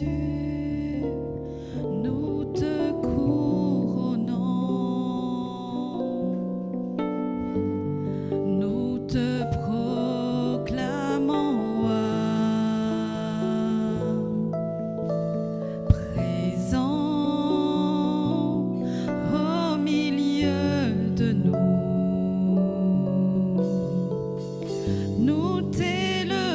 Nous t'élevons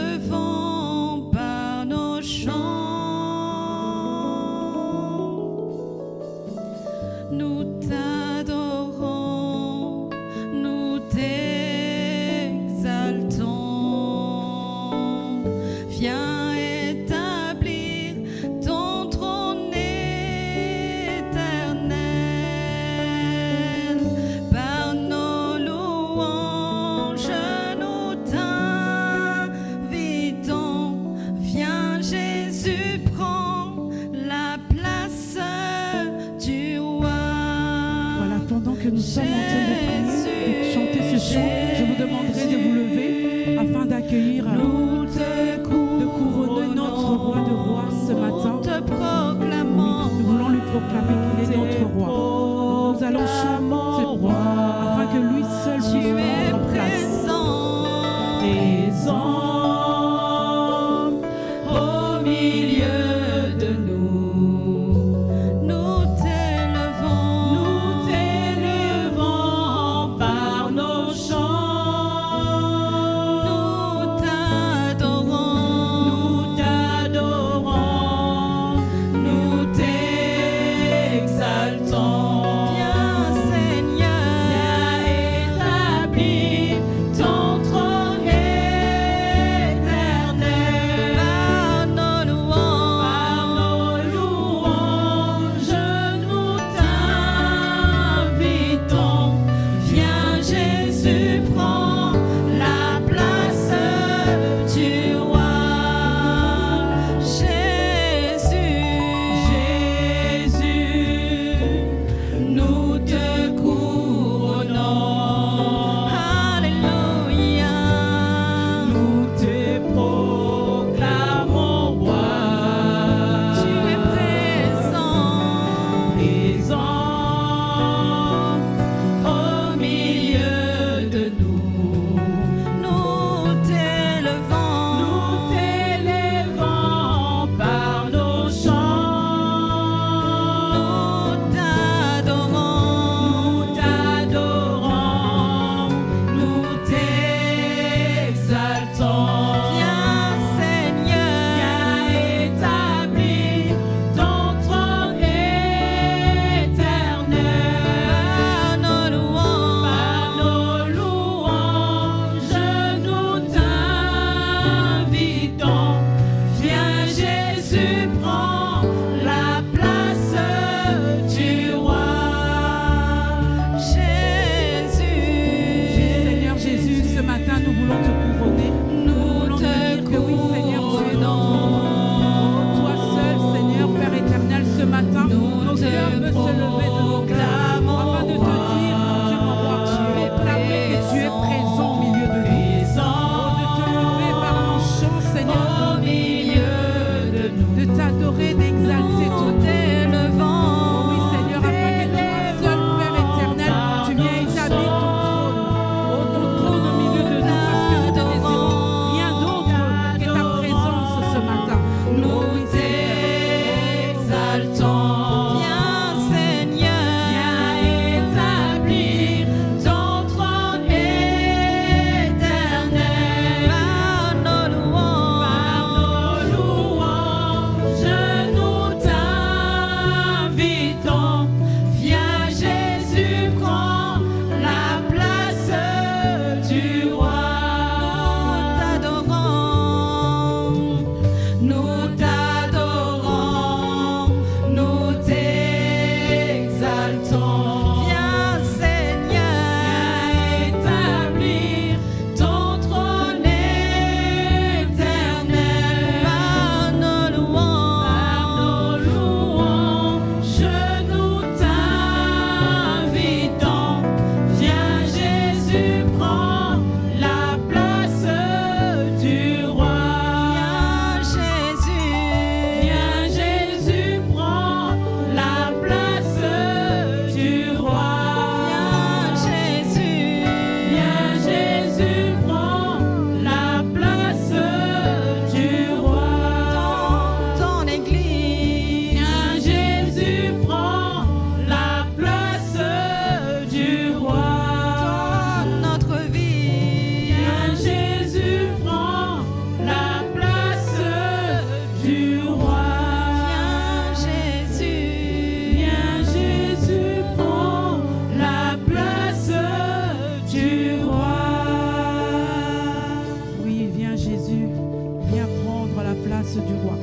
place du roi.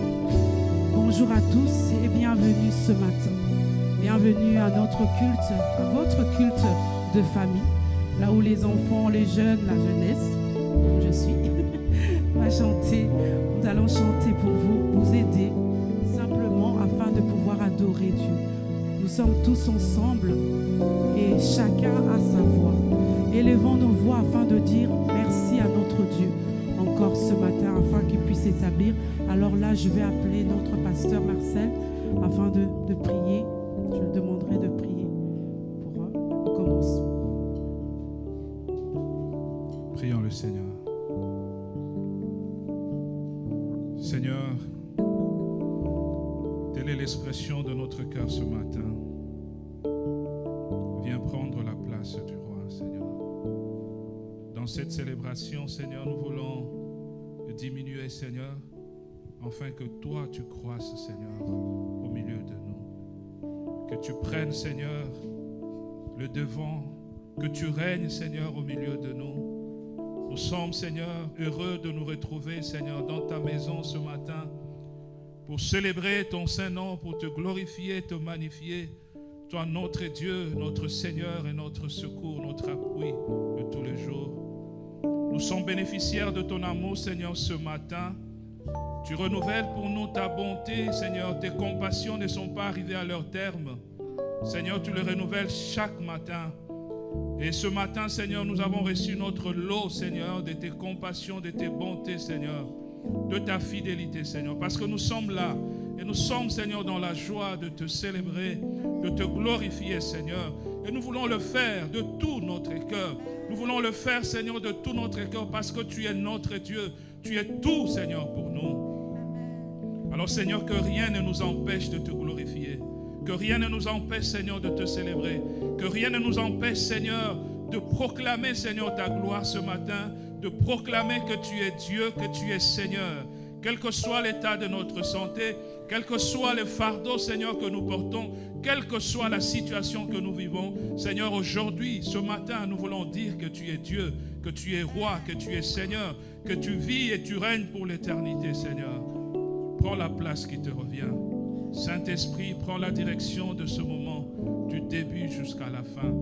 Bonjour à tous et bienvenue ce matin. Bienvenue à notre culte, à votre culte de famille, là où les enfants, les jeunes, la jeunesse, comme je suis, va chanter. Nous allons chanter pour vous aider simplement afin de pouvoir adorer Dieu. Nous sommes tous ensemble et chacun a sa voix. Élevons nos voix afin de dire merci à notre Dieu encore ce matin afin qu'il puisse s'établir. Alors là, je vais appeler notre pasteur Marcel afin de prier. Je le demanderai de prier pour nous commencer. Prions le Seigneur. Seigneur, telle est l'expression de notre cœur ce matin. Viens prendre la place du roi, Seigneur. Dans cette célébration, Seigneur, nous voulons diminuer, Seigneur, afin que toi, tu croisses, Seigneur, au milieu de nous. Que tu prennes, Seigneur, le devant, que tu règnes, Seigneur, au milieu de nous. Nous sommes, Seigneur, heureux de nous retrouver, Seigneur, dans ta maison ce matin pour célébrer ton Saint-Nom, pour te glorifier, te magnifier. Toi, notre Dieu, notre Seigneur et notre secours, notre appui de tous les jours. Nous sommes bénéficiaires de ton amour, Seigneur, ce matin. Tu renouvelles pour nous ta bonté, Seigneur. Tes compassions ne sont pas arrivées à leur terme. Seigneur, tu les renouvelles chaque matin. Et ce matin, Seigneur, nous avons reçu notre lot, Seigneur, de tes compassions, de tes bontés, Seigneur, de ta fidélité, Seigneur. Parce que nous sommes là et nous sommes, Seigneur, dans la joie de te célébrer, de te glorifier, Seigneur. Et nous voulons le faire de tout notre cœur. Nous voulons le faire, Seigneur, de tout notre cœur parce que tu es notre Dieu. Tu es tout, Seigneur, pour nous. Alors, Seigneur, que rien ne nous empêche de te glorifier. Que rien ne nous empêche, Seigneur, de te célébrer. Que rien ne nous empêche, Seigneur, de proclamer, Seigneur, ta gloire ce matin. De proclamer que tu es Dieu, que tu es Seigneur. Quel que soit l'état de notre santé, quel que soit le fardeau, Seigneur, que nous portons, quelle que soit la situation que nous vivons, Seigneur, aujourd'hui, ce matin, nous voulons dire que tu es Dieu, que tu es roi, que tu es Seigneur, que tu vis et tu règnes pour l'éternité, Seigneur. Prends la place qui te revient. Saint-Esprit, prends la direction de ce moment, du début jusqu'à la fin.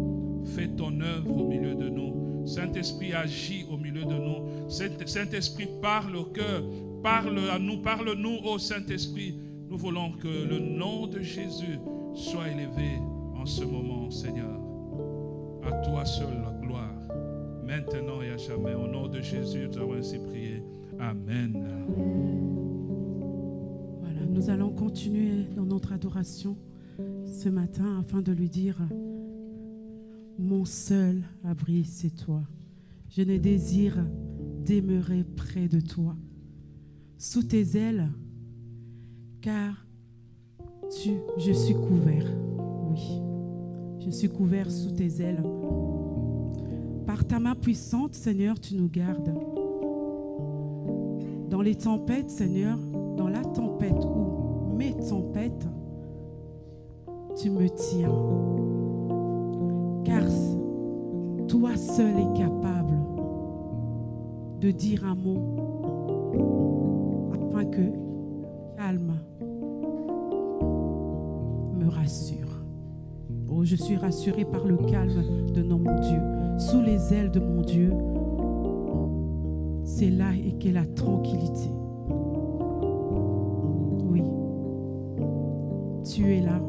Fais ton œuvre au milieu de nous. Saint-Esprit, agis au milieu de nous. Saint-Esprit, parle au cœur. Parle-nous, ô Saint-Esprit. Nous voulons que le nom de Jésus soit élevé en ce moment, Seigneur. À toi seul la gloire, maintenant et à jamais. Au nom de Jésus, nous avons ainsi prié. Amen. Voilà, nous allons continuer dans notre adoration ce matin afin de lui dire: mon seul abri, c'est toi. Je ne désire demeurer près de toi, sous tes ailes, car je suis couvert. Oui, je suis couvert sous tes ailes. Par ta main puissante, Seigneur, tu nous gardes. Dans les tempêtes, Seigneur, dans la tempête ou mes tempêtes, tu me tiens. Car toi seul es capable de dire un mot afin que calme me rassure. Oh, je suis rassurée par le calme de mon Dieu. Sous les ailes de mon Dieu, c'est là et qu'est la tranquillité. Oui, tu es là.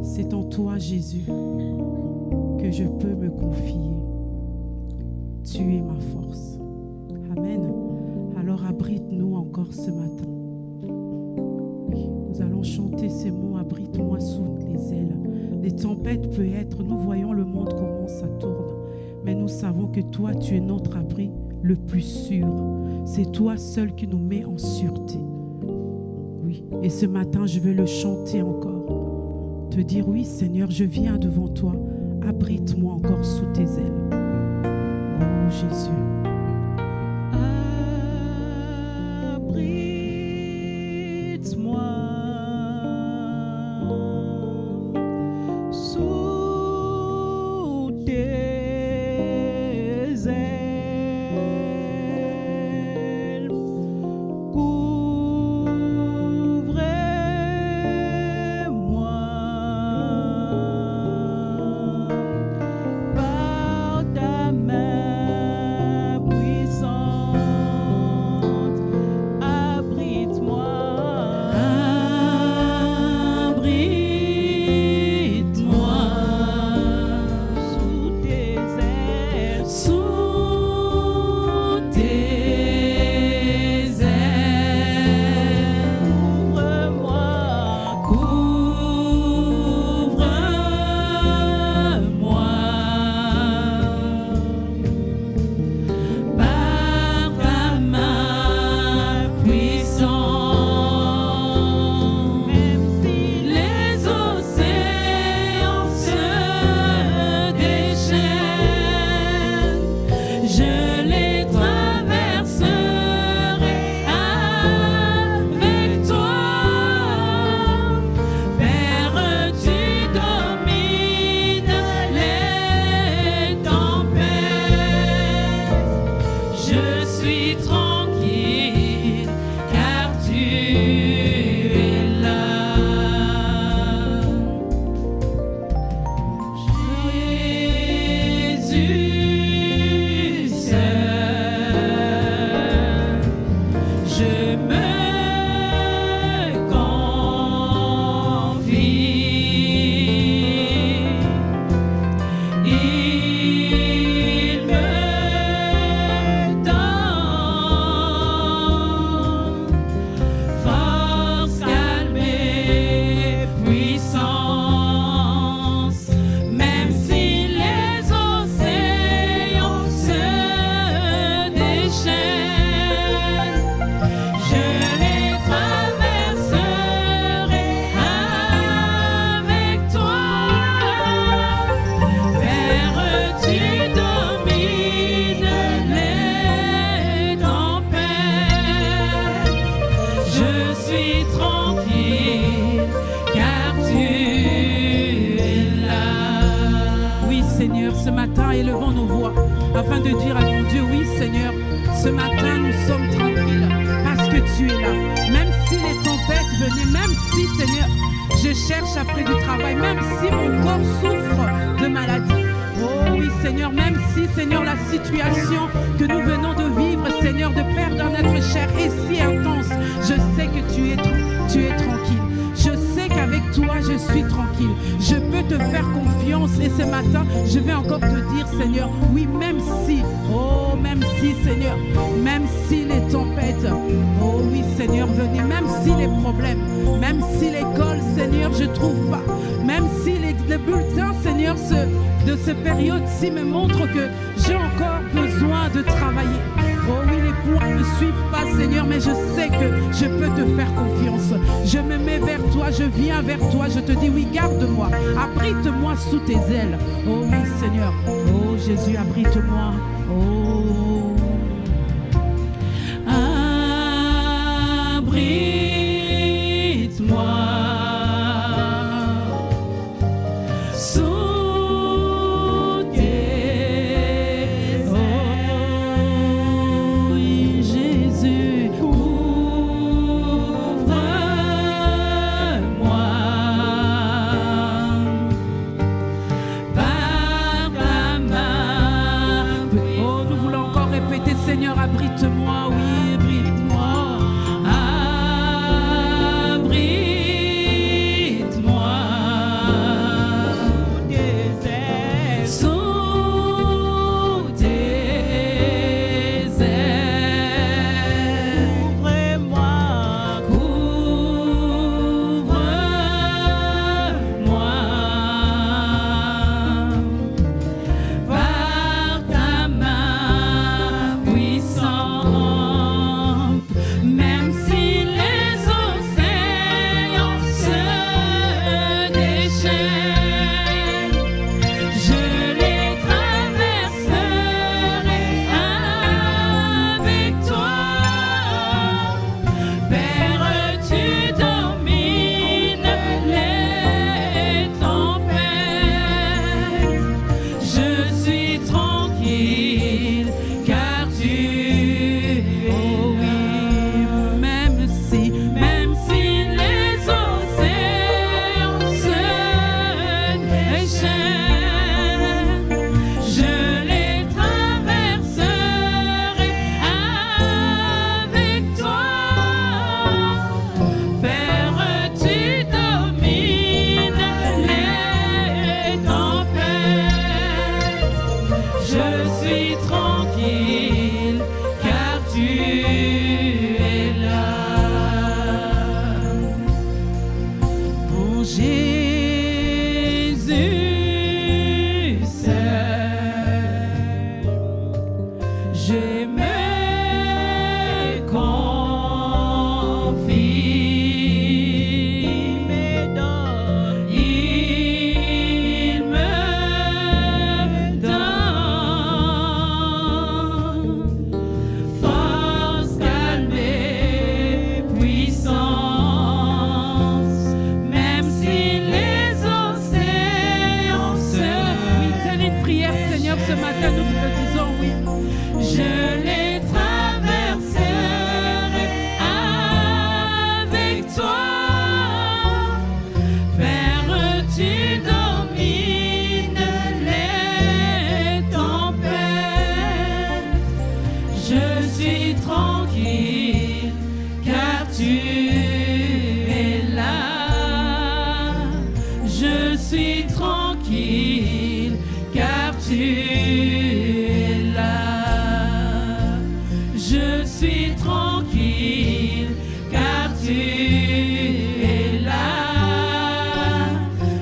C'est en toi, Jésus, que je peux me confier. Tu es ma force. Amen. Alors abrite-nous encore ce matin. Oui, nous allons chanter ces mots: abrite-moi sous les ailes. Les tempêtes peuvent être, nous voyons le monde comment ça tourne, mais nous savons que toi, tu es notre abri le plus sûr. C'est toi seul qui nous met en sûreté. Oui, et ce matin, je veux le chanter encore. Te dire: oui, Seigneur, je viens devant toi. Abrite-moi encore sous tes ailes. Oh Jésus. Abrite-moi sous tes ailes. afin de dire à mon Dieu, oui Seigneur, ce matin nous sommes tranquilles parce que tu es là. Même si les tempêtes venaient, même si Seigneur, je cherche après du travail, même si mon corps souffre de maladie. Oh oui Seigneur, même si Seigneur la situation que nous venons de vivre, Seigneur, de perdre notre chair est si intense, je sais que tu es tranquille. Je sais qu'avec toi, je suis tranquille. Je peux te faire confiance. Et ce matin, je vais encore te dire, Seigneur, oui, même si, Seigneur, même si les tempêtes, oh oui, Seigneur, venez, même si les problèmes, même si l'école, Seigneur, je trouve pas, même si le bulletin, Seigneur, de cette période-ci me montre que j'ai encore besoin de travailler. Oh oui, les points ne me suivent pas, Seigneur, mais je sais que je peux te faire confiance. Je me mets vers toi, je viens vers toi, je te dis oui, garde-moi, abrite-moi sous tes ailes. Oh oui, Seigneur, oh Jésus, abrite-moi. Oh, abrite-moi. Seigneur, abrite-moi, oui, abrite-moi, abrite-moi, sous tes ailes, couvre-moi, par ta main puissante, même si les océans se déchaînent, je les traverserai avec toi. Père, tu domines les tempêtes, je suis tranquille car tu es là. Même si les océans se déchaînent, je les traverserai avec toi. Père, tu domines les tempêtes, je suis tranquille car tu es là. En Jésus seul, je me confie. Il me donne force, calme et puissance, même si les océans se... Oui, telle une prière, Seigneur, ce matin, nous te le disons, oui. Je les traverserai avec toi. Père, tu domines les tempêtes, je suis tranquille car tu es là. Je suis tranquille car tu es là. Je suis tranquille car tu es là.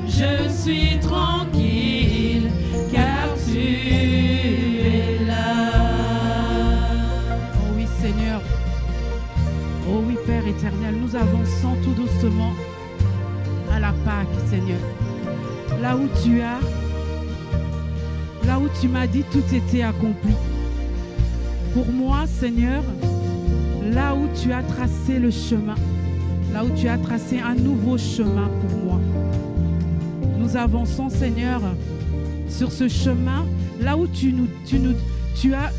Je suis tranquille car tu es là. Oh oui Seigneur, oh oui Père éternel, nous avançons tout doucement à la Pâque, Seigneur. Là où tu m'as dit tout était accompli. Pour moi, Seigneur, là où tu as tracé le chemin, là où tu as tracé un nouveau chemin pour moi. Nous avançons, Seigneur, sur ce chemin, là où tu Tu as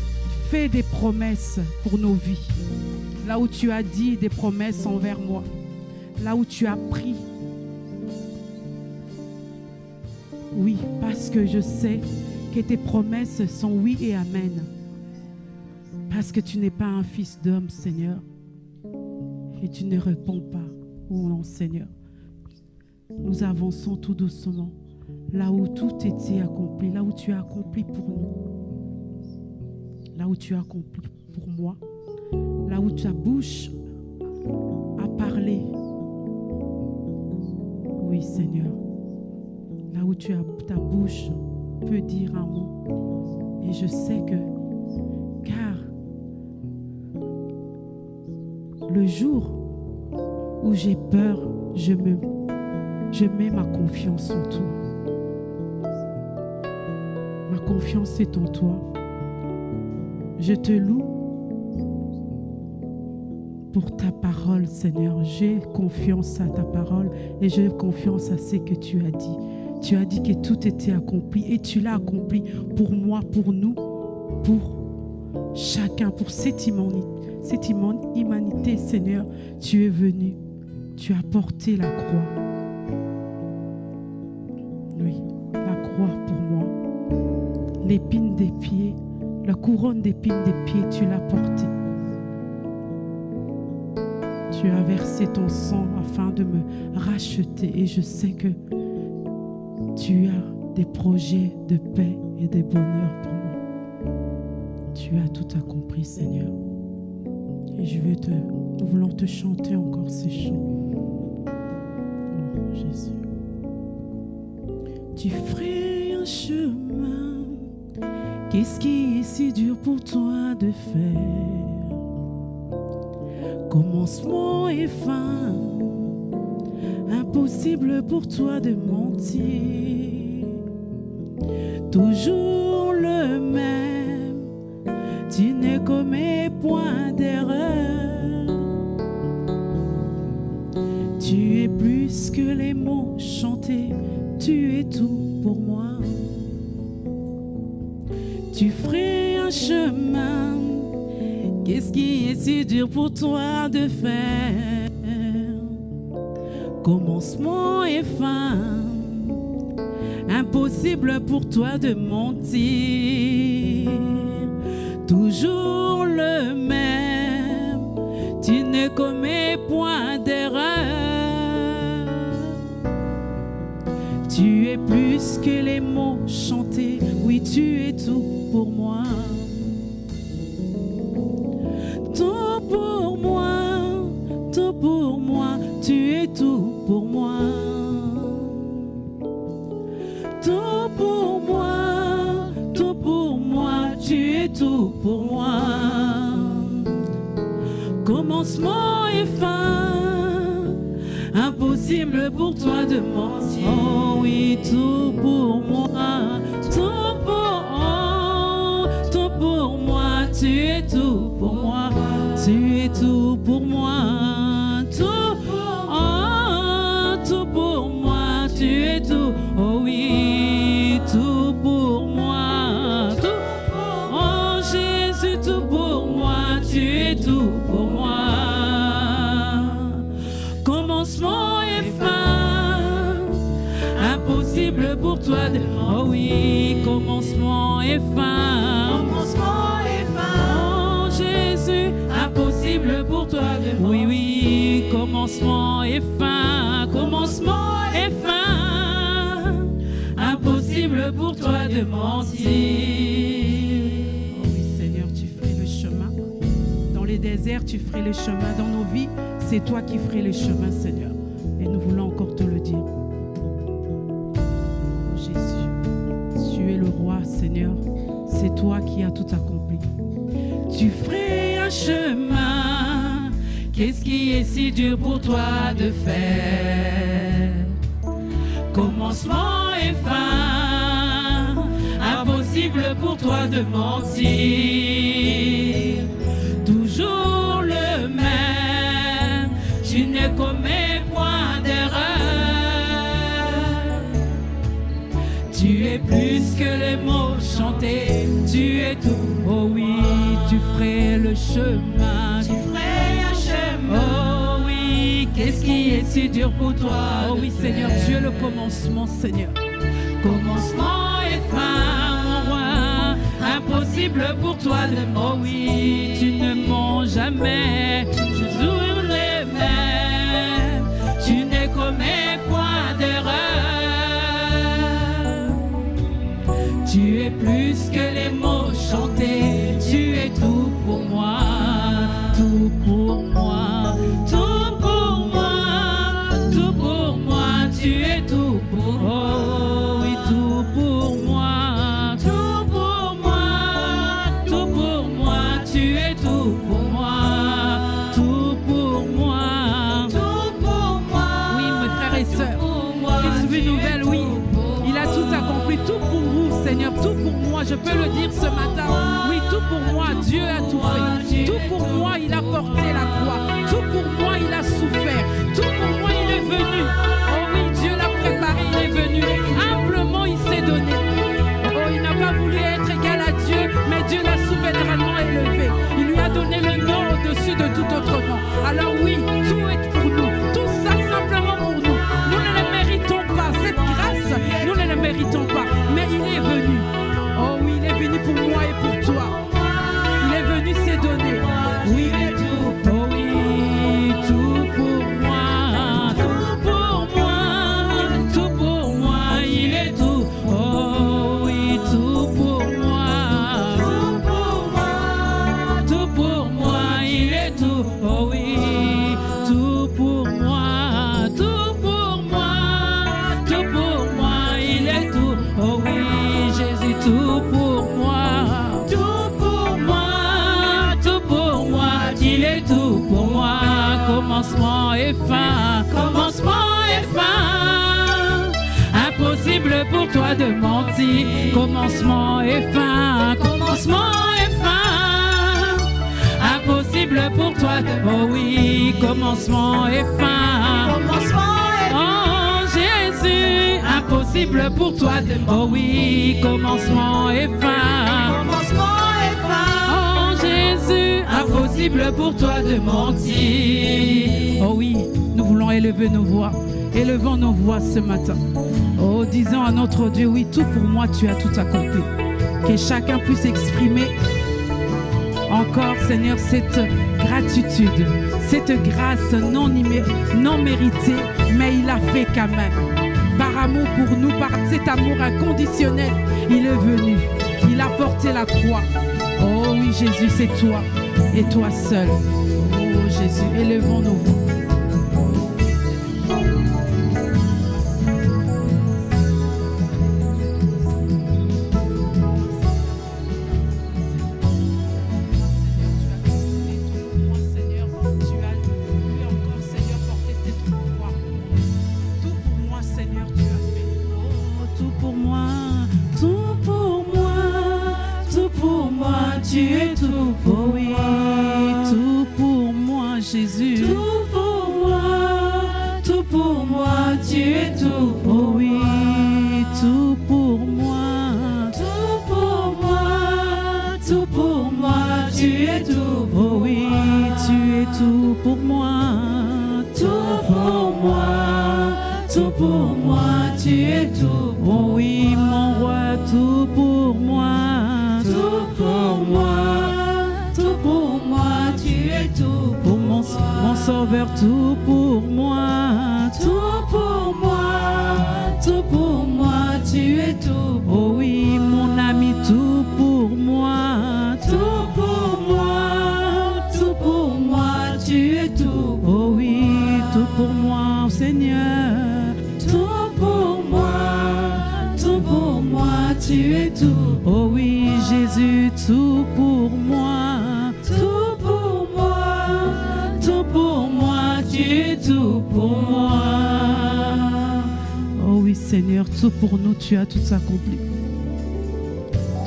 fait des promesses pour nos vies. Là où tu as dit des promesses envers moi. Là où tu as pris. Oui, parce que je sais que tes promesses sont oui et amen. Parce que tu n'es pas un fils d'homme, Seigneur. Et tu ne réponds pas. Oh non, Seigneur. Nous avançons tout doucement. Là où tout était accompli. Là où tu as accompli pour nous. Là où tu as accompli pour moi. Là où ta bouche a parlé. Oui, Seigneur. Là où ta bouche peut dire un mot. Et je sais que, car le jour où j'ai peur, je mets ma confiance en toi. Ma confiance est en toi. Je te loue pour ta parole, Seigneur. J'ai confiance à ta parole et j'ai confiance à ce que tu as dit. Tu as dit que tout était accompli et tu l'as accompli pour moi, pour nous, pour chacun, pour cette humanité, Seigneur. Tu es venu, tu as porté la croix. Oui, la croix pour moi. L'épine des pieds, la couronne d'épines des pieds, tu l'as portée. Tu as versé ton sang afin de me racheter et je sais que tu as des projets de paix et de bonheur pour moi. Tu as tout accompli, Seigneur. Et nous voulons te chanter encore ces chants. Oh, Jésus. Tu ferais un chemin. Qu'est-ce qui est si dur pour toi de faire? Commencement et fin. Impossible pour toi de mentir. Toujours le même. Tu ne commets point d'erreur. Tu es plus que les mots chantés. Tu es tout pour moi. Tu ferais un chemin. Qu'est-ce qui est si dur pour toi de faire? Commencement et fin. Impossible pour toi de mentir. Toujours le même. Tu ne commets point d'erreur. Tu es plus que les mots chantés. Oui, tu es tout pour moi. Tout pour moi. Tout pour moi. Tu es tout pour moi. Tout pour moi. Tout pour moi. Tu es tout pour moi. Commencement et fin. Impossible pour toi de mentir. Oh oui, tout pour moi. Tout pour moi. Tu es tout pour moi. Tu es tout pour moi. Tout pour moi. Tu es tout. Oh oui, tout pour moi. Oh Jésus, tout pour moi. Tu es tout pour moi. Commencement et fin. Impossible pour toi de... Oh oui, commencement et fin. Commencement et fin. Oh Jésus, impossible pour toi de... Oui, oui, commencement et fin. Commencement et fin. Impossible pour toi de mentir. Oh oui, Seigneur, tu ferais le chemin. Dans les déserts, tu ferais le chemin. Dans nos vies, c'est toi qui ferais les chemins, Seigneur. Et nous voulons encore te le dire. Oh Jésus, tu es le roi, Seigneur. C'est toi qui as tout accompli. Tu ferais un chemin. Qu'est-ce qui est si dur pour toi de faire? Commencement et fin. Impossible pour toi de mentir. Toujours le même. Tu ne commets point d'erreur. Tu es plus que les mots chantés, tu es tout. Oh oui, tu ferais le chemin, tu ferais un chemin. Oh oui, qu'est-ce qui est si dur pour toi? Oh oui, Seigneur, tu es le commencement, Seigneur. Commencement et fin, mon roi, impossible pour toi de mentir. Oh oui, tu ne mens jamais, toujours les mêmes. Tu ne commets point d'erreur. Tu es plus que les mots chantés, tu es tout pour moi, tout pour moi, tout pour moi, tout pour moi, tu es tout pour moi. Oh oui, tout pour moi, tout pour moi, tout pour moi, tu es tout pour moi, tout pour moi, tout pour moi. Oui, mes frères et sœurs, Christ vie nouvelle, oui, il a tout accompli, tout pour vous, Seigneur, tout pour moi, je peux le dire ce matin. Oui, tout pour moi, Dieu a tout fait. Tout pour moi, il a porté la croix. Tout pour moi, il a souffert. Tout pour moi, il est venu. Oh oui, Dieu l'a préparé, il est venu. Humblement, il s'est donné. Oh, il n'a pas voulu être égal à Dieu, mais Dieu l'a souverainement élevé. Il lui a donné le nom au-dessus de tout autre nom. Alors oui, tout est pour nous. Tout ça simplement pour nous. Nous ne le méritons pas. Cette grâce, nous ne le méritons pas. Mais il est venu. Oh oui, il est venu pour moi et pour toi. Il est venu se donner. Oui, tout. Oh oui, tout pour moi. Tout pour moi. Tout pour moi, il est tout. Oh oui, tout pour moi. Tout pour moi. Tout pour moi, il est tout. Oh oui, tout pour moi. Tout pour moi. Tout pour moi, il est tout. Oh oui, Jésus, tout pour moi. Tout pour moi. Tout pour moi, il est tout pour moi. Commencement et fin. Commencement et fin. Impossible pour toi de mentir. Commencement et fin. Commencement et fin. Impossible pour toi de... Oh oui, commencement et fin. Commencement et fin. Oh Jésus, impossible pour toi de... Oh oui, commencement et fin. Commencement et fin. Oh Jésus, impossible pour toi de mentir. Oh oui, nous voulons élever nos voix. Élevons nos voix ce matin. Oh, disons à notre Dieu, oui, tout pour moi, tu as tout accompli. Que chacun puisse exprimer encore, Seigneur, cette gratitude, cette grâce non méritée, mais il a fait quand même. Par amour pour nous, par cet amour inconditionnel, il est venu. Il a porté la croix. Oh oui, Jésus, c'est toi et toi seul. Oh Jésus, élevons nos voix. Tu es tout pour oui, tout pour moi, Jésus. Tout pour moi, tu es tout pour oui, tout pour moi. Tout pour moi, tu es tout pour oui, tu es tout pour moi. Tout pour moi, tu es tout pour oui, mon roi, tout pour moi. Tout pour moi, tu es tout pour mon sauveur, tout pour moi. Tout pour moi, tu es tout. Oh oui, mon ami, tout pour moi. Tout pour moi, tu es tout. Oh oui, tout pour moi, Seigneur. Tout pour moi, tu es tout. Oh oui, Jésus, tout pour moi. Tout pour moi, tu es tout pour moi. Oh oui, Seigneur, tout pour nous, tu as tout accompli.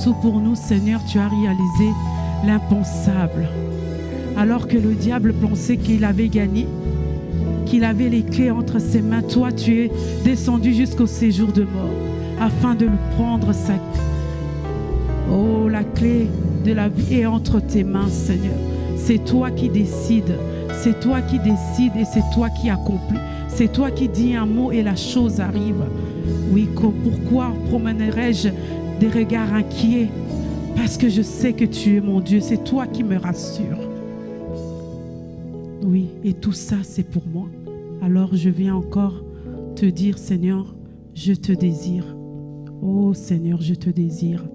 Tout pour nous, Seigneur, tu as réalisé l'impensable. Alors que le diable pensait qu'il avait gagné, qu'il avait les clés entre ses mains, toi, tu es descendu jusqu'au séjour de mort. afin de lui prendre sa... Oh, la clé de la vie est entre tes mains, Seigneur. C'est toi qui décides. C'est toi qui décides et c'est toi qui accomplis. C'est toi qui dis un mot et la chose arrive. Oui, pourquoi promènerais-je des regards inquiets? Parce que je sais que tu es mon Dieu. C'est toi qui me rassures. Oui, et tout ça, c'est pour moi. Alors je viens encore te dire, Seigneur, je te désire. Oh Seigneur, je te désire.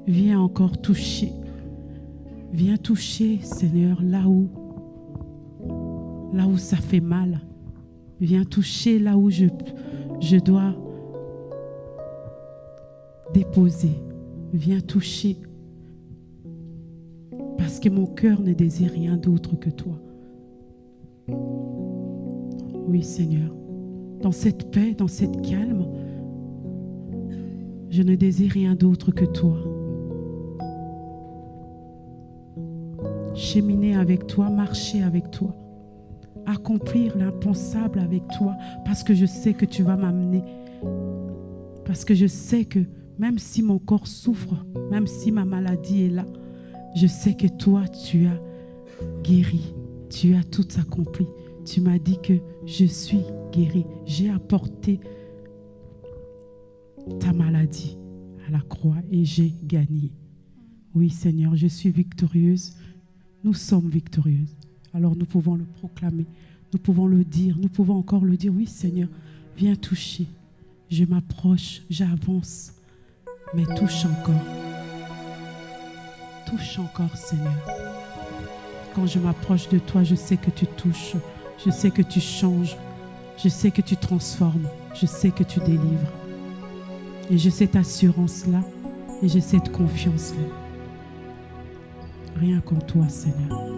Viens encore toucher. Viens toucher, Seigneur, là où ça fait mal. Viens toucher là où je dois déposer. Viens toucher. Parce que mon cœur ne désire rien d'autre que toi. Oui, Seigneur. Dans cette paix, dans cette calme, je ne désire rien d'autre que toi. Cheminer avec toi, marcher avec toi, accomplir l'impensable avec toi, parce que je sais que tu vas m'amener, parce que je sais que même si mon corps souffre, même si ma maladie est là, je sais que toi, tu as guéri, tu as tout accompli. Tu m'as dit que je suis guéri, j'ai apporté ta maladie à la croix et j'ai gagné. Oui, Seigneur, je suis victorieuse. Nous sommes victorieuses. Alors nous pouvons le proclamer, nous pouvons le dire, nous pouvons encore le dire. Oui, Seigneur, viens toucher. Je m'approche, j'avance, mais touche encore. Touche encore, Seigneur. Quand je m'approche de toi, je sais que tu touches, je sais que tu changes, je sais que tu transformes, je sais que tu délivres. Et j'ai cette assurance-là et j'ai cette confiance-là. Rien qu'en toi, Seigneur.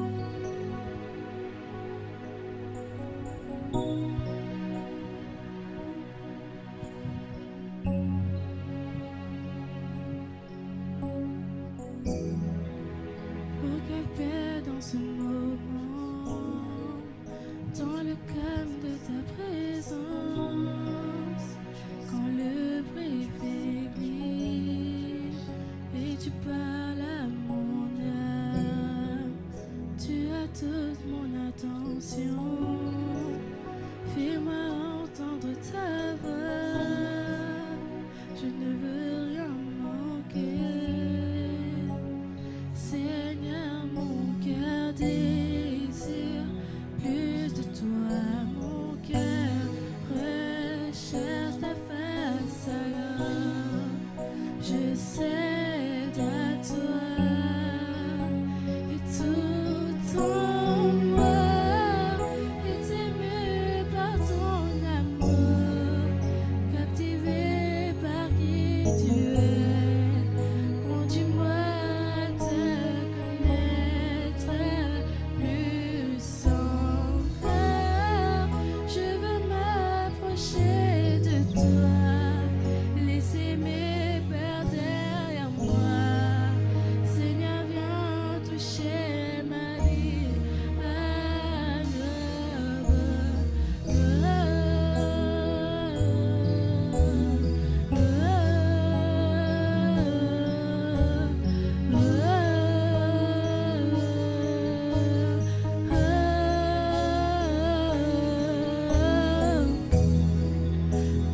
Dans ce moment, dans le calme de ta présence, quand le bruit faiblit et tu parles à mon âme, tu as toute mon attention. Fais-moi entendre ta voix, je ne veux rien manquer. Seigneur, mon cœur désire plus de toi, mon cœur recherche ta face, alors je cède à toi et tout en moi est ému par ton amour, captivé par qui tu es. Conduis-moi à te connaître plus encore. Je veux m'approcher de toi, laisser mes peurs derrière moi. Seigneur, viens toucher ma vie à nouveau.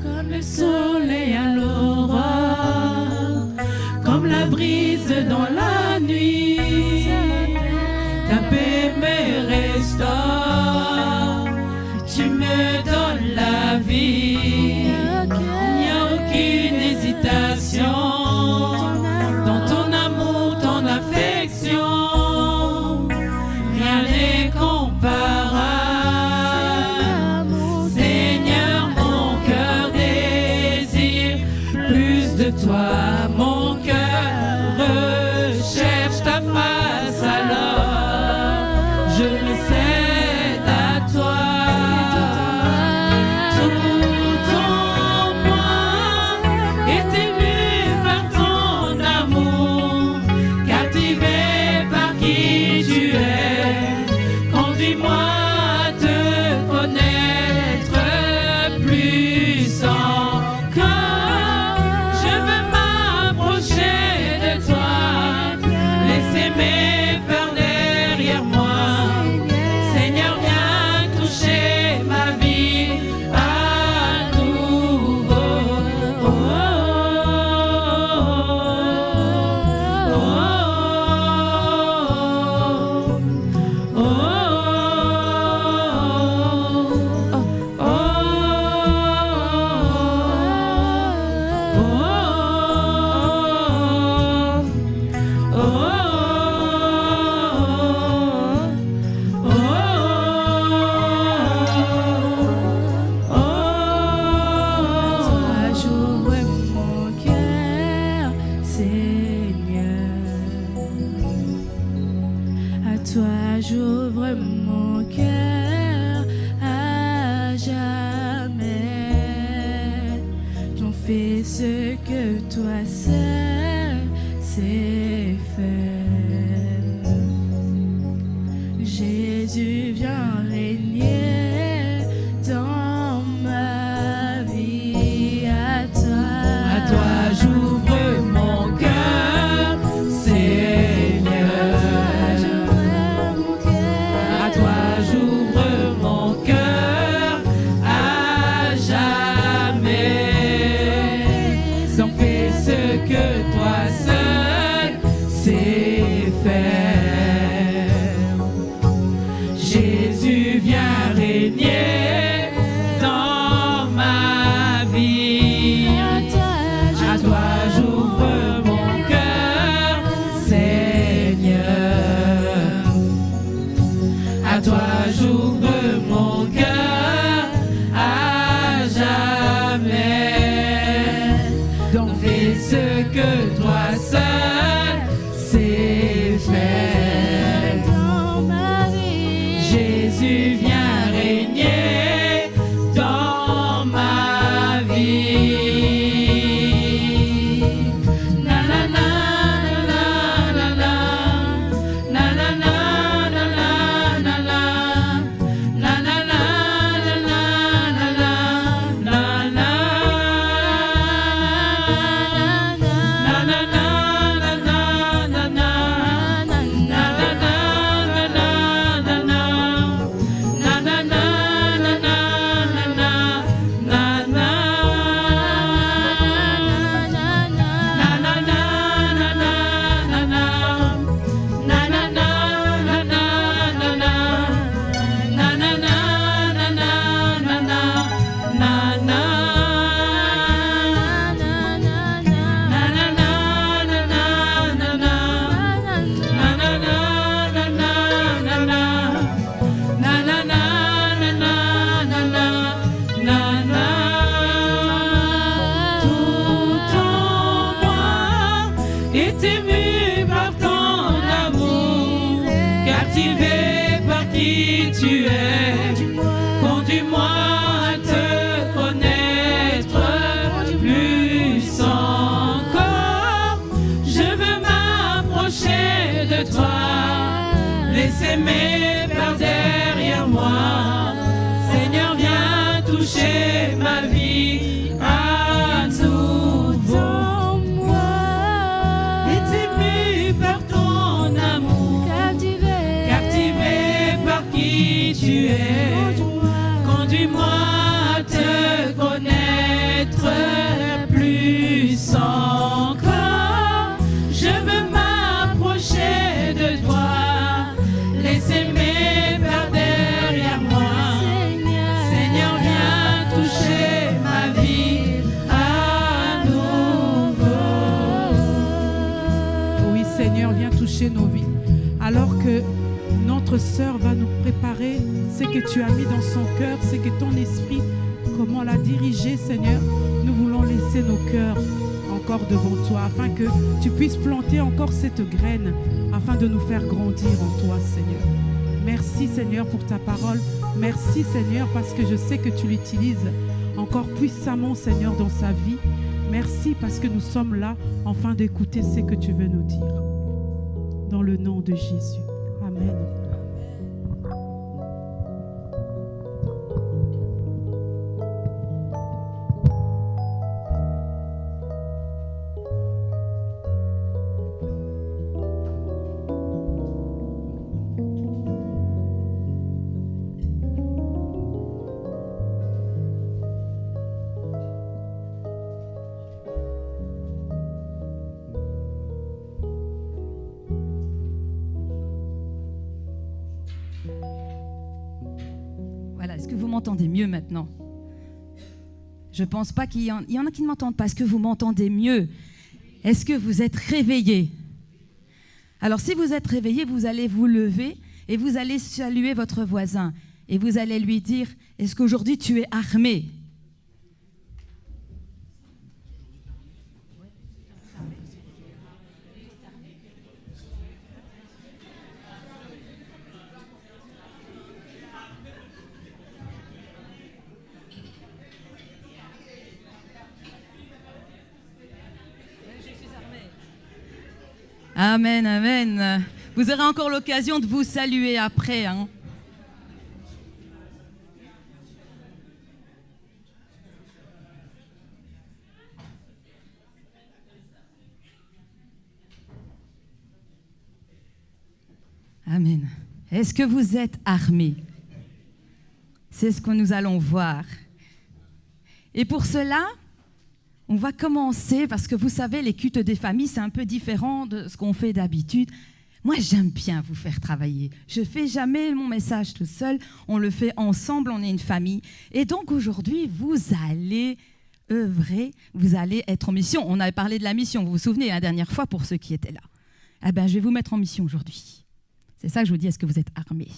Comme le soleil à l'aurore, comme la brise dans la nuit, ta paix me restaure, tu me donnes la vie. Il n'y a aucune hésitation dans ton amour, ton affection. Rien n'est comparable. Seigneur, mon cœur désire que toi seul sais faire. Jésus, viens régner dans ma vie. À toi j'ouvre mon cœur, Seigneur. À toi j'ouvre mon cœur à jamais. Donc fais ce que toi seul sais faire. Jésus, viens régner dans ma vie. À toi j'ouvre mon cœur, Seigneur. À toi j'ouvre mon cœur à jamais. Donc fais ce que toi seul sais faire dans ma vie. Jésus, viens régner dans ma vie. Na na na na na na na na na na na na na na na na na na Tout en moi est ému par ton amour, captivé par qui tu es. Conduis-moi à te connaître plus encore. Je veux m'approcher de toi, laisser mes peurs derrière moi. Seigneur, viens toucher ma vie à nouveau. Est ému par ton amour, captivé par qui tu es. Conduis-moi à te connaître plus encore. Je veux m'approcher de toi, laisser mes peurs derrière moi. Seigneur, viens toucher ma vie à nouveau. Oui, Seigneur, viens toucher nos vies. Alors que notre sœur va nous préparer ce que tu as mis dans son cœur, ce que ton esprit, comment l'a dirigé, Seigneur, nous voulons laisser nos cœurs encore devant toi, afin que tu puisses planter encore cette graine, afin de nous faire grandir en toi, Seigneur. Merci, Seigneur, pour ta parole. Merci, Seigneur, parce que je sais que tu l'utilises encore puissamment, Seigneur, dans sa vie. Merci parce que nous sommes là, afin d'écouter ce que tu veux nous dire. Dans le nom de Jésus. Amen. Voilà, est-ce que vous m'entendez mieux maintenant? Je ne pense pas qu'il y en a qui ne m'entendent pas. Est-ce que vous m'entendez mieux? Est-ce que vous êtes réveillés? Alors, si vous êtes réveillés, vous allez vous lever et vous allez saluer votre voisin. Et vous allez lui dire, est-ce qu'aujourd'hui tu es armé? Amen, amen. Vous aurez encore l'occasion de vous saluer après. Hein. Amen. Est-ce que vous êtes armés? C'est ce que nous allons voir. Et pour cela, on va commencer, parce que vous savez, les cultes des familles, c'est un peu différent de ce qu'on fait d'habitude. Moi, j'aime bien vous faire travailler. Je ne fais jamais mon message tout seul. On le fait ensemble, on est une famille. Et donc, aujourd'hui, vous allez œuvrer, vous allez être en mission. On avait parlé de la mission, vous vous souvenez, la dernière fois, pour ceux qui étaient là. Eh bien, je vais vous mettre en mission aujourd'hui. C'est ça que je vous dis, est-ce que vous êtes armés?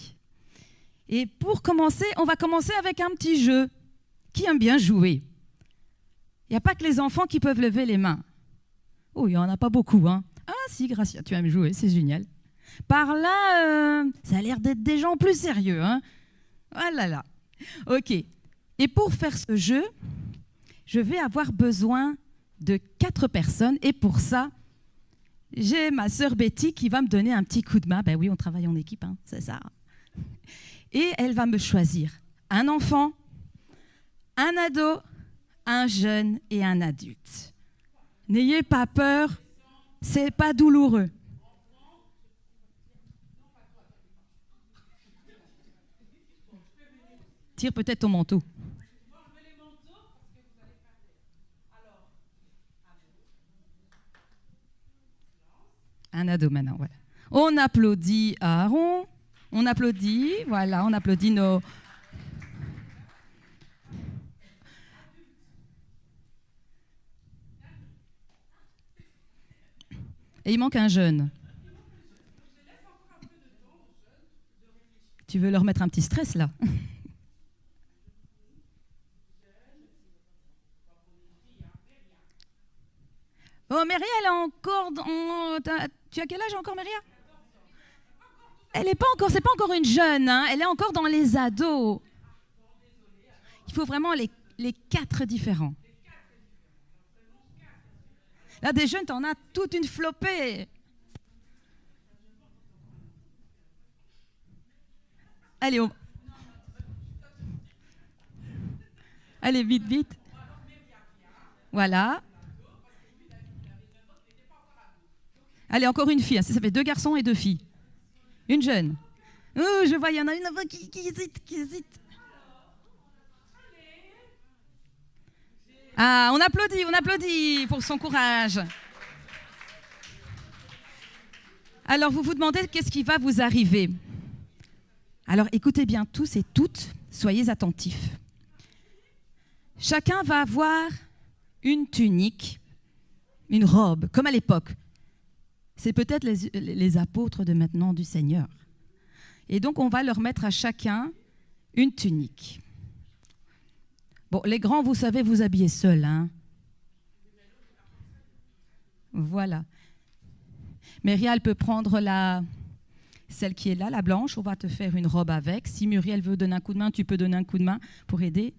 Et pour commencer, on va commencer avec un petit jeu. Qui aime bien jouer? Il n'y a pas que les enfants qui peuvent lever les mains. Oh, il n'y en a pas beaucoup, hein. Ah si, Gracia, tu aimes jouer, c'est génial. Par là, ça a l'air d'être des gens plus sérieux, hein. Oh là là. Ok. Et pour faire ce jeu, je vais avoir besoin de 4 personnes. Et pour ça, j'ai ma sœur Betty qui va me donner un petit coup de main. Ben oui, on travaille en équipe, hein, c'est ça. Et elle va me choisir un enfant, un ado, un jeune et un adulte. N'ayez pas peur, c'est pas douloureux. Tire peut-être ton manteau. Un ado maintenant, voilà. On applaudit Aaron, on applaudit, voilà, on applaudit nos... Et il manque un jeune. Tu veux leur mettre un petit stress, là? Oh, Méria, elle est encore... Tu as quel âge encore, Méria? Elle n'est pas encore... C'est pas encore une jeune, hein. Elle est encore dans les ados. Il faut vraiment les 4 différents. Là, des jeunes, t'en as toute une flopée. Allez, Allez, vite, vite. Voilà. Allez, encore une fille. Ça fait 2 garçons et 2 filles. Une jeune. Oh, je vois, il y en a une qui hésite. Ah, on applaudit pour son courage. Alors, vous vous demandez qu'est-ce qui va vous arriver. Alors, écoutez bien tous et toutes, soyez attentifs. Chacun va avoir une tunique, une robe, comme à l'époque. C'est peut-être les apôtres de maintenant du Seigneur. Et donc, on va leur mettre à chacun une tunique. Bon, les grands, vous savez, vous habillez seuls, hein. Voilà. Myriel peut prendre celle qui est là, la blanche. On va te faire une robe avec. Si Muriel veut donner un coup de main, tu peux donner un coup de main pour aider.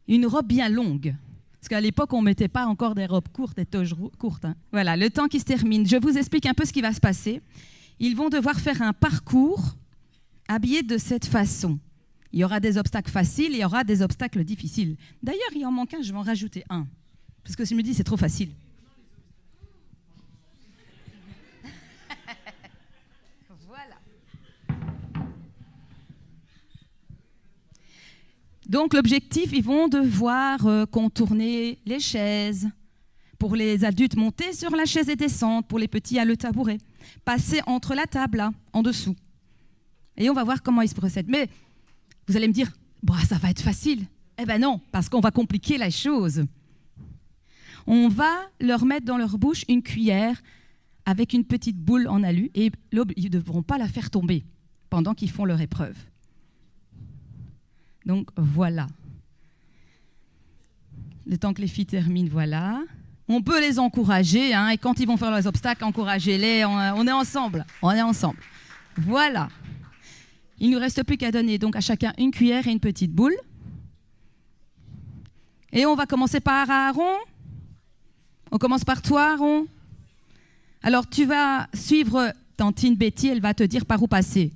Une robe bien longue. Parce qu'à l'époque, on ne mettait pas encore des robes courtes, des toges courtes. Hein. Voilà, le temps qui se termine. Je vous explique un peu ce qui va se passer. Ils vont devoir faire un parcours habillés de cette façon. Il y aura des obstacles faciles, il y aura des obstacles difficiles. D'ailleurs, il en manque un, je vais en rajouter un. Parce que je me dis, c'est trop facile. Voilà. Donc, l'objectif, ils vont devoir contourner les chaises. Pour les adultes, monter sur la chaise et descendre. Pour les petits, à le tabouret. Passer entre la table, là, en dessous. Et on va voir comment ils se procèdent. Mais vous allez me dire, bah, ça va être facile. Eh bien non, parce qu'on va compliquer la chose. On va leur mettre dans leur bouche une cuillère avec une petite boule en alu et ils ne devront pas la faire tomber pendant qu'ils font leur épreuve. Donc voilà. Le temps que les filles terminent, voilà. On peut les encourager, hein, et quand ils vont faire leurs obstacles, encouragez-les, on est ensemble. On est ensemble. Voilà. Il ne nous reste plus qu'à donner donc à chacun une cuillère et une petite boule. Et on va commencer par Aaron. On commence par toi, Aaron. Alors, tu vas suivre tantine Betty, elle va te dire par où passer.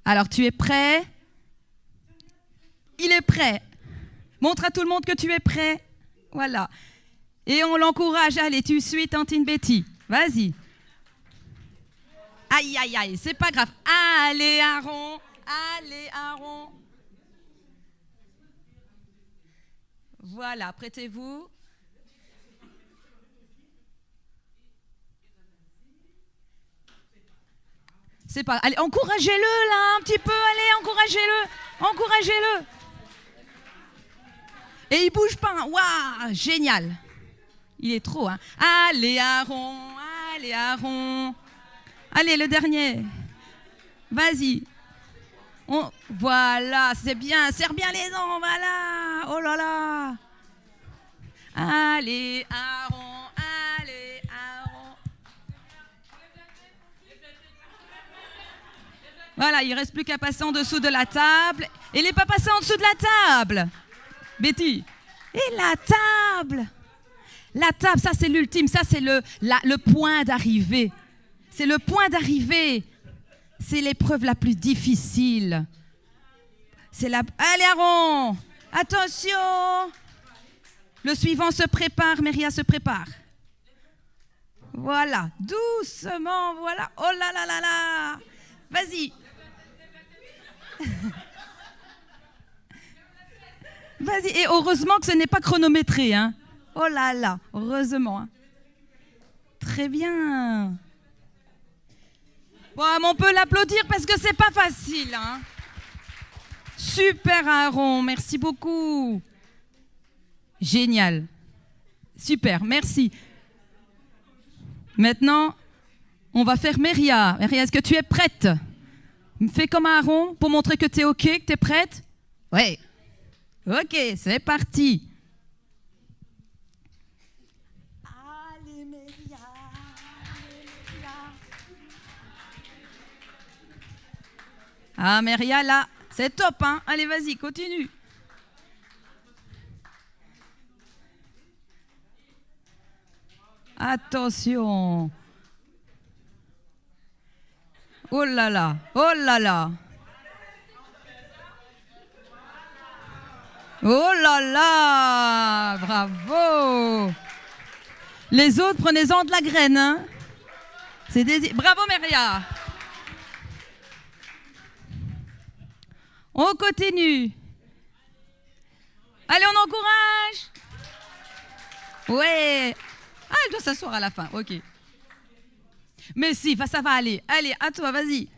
Alors, tu es prêt? Il est prêt. Montre à tout le monde que tu es prêt. Voilà. Et on l'encourage. Allez, tu suis tantine Betty. Vas-y. Aïe, aïe, aïe, c'est pas grave. Allez, Aaron. Allez, Aaron. Voilà, prêtez-vous. C'est pas... Allez, encouragez-le là un petit peu. Allez, encouragez-le. Encouragez-le. Et il bouge pas. Waouh, génial. Il est trop, hein. Allez, Aaron. Allez, Aaron. Allez, le dernier. Vas-y. Voilà, c'est bien. Serre bien les dents, voilà. Oh là là. Allez, Aaron. Allez, Aaron. Voilà, il ne reste plus qu'à passer en dessous de la table. Et il n'est pas passé en dessous de la table. Betty. Et la table. La table, ça c'est l'ultime. Ça c'est le point d'arrivée. C'est le point d'arrivée. C'est l'épreuve la plus difficile. C'est la... Allez, Aaron. Attention. Le suivant se prépare. Méria se prépare. Voilà. Doucement. Voilà. Oh là là là là. Vas-y. Vas-y. Et heureusement que ce n'est pas chronométré. Hein. Oh là là. Heureusement. Hein. Très bien. Bon, on peut l'applaudir parce que c'est pas facile. Hein. Super, Aaron. Merci beaucoup. Génial. Super, merci. Maintenant, on va faire Méria. Méria, est-ce que tu es prête? Fais comme Aaron pour montrer que tu es OK, que tu es prête. Oui. OK, c'est parti. Allez, Méria. Ah, Méria, là, c'est top, hein. Allez, vas-y, continue. Attention. Oh là là, oh là là. Oh là là, bravo. Les autres, prenez-en de la graine, hein. C'est Bravo, Méria. On continue. Allez, on encourage. Ouais. Ah, elle doit s'asseoir à la fin. OK. Mais si, ça va aller. Allez, à toi, vas-y.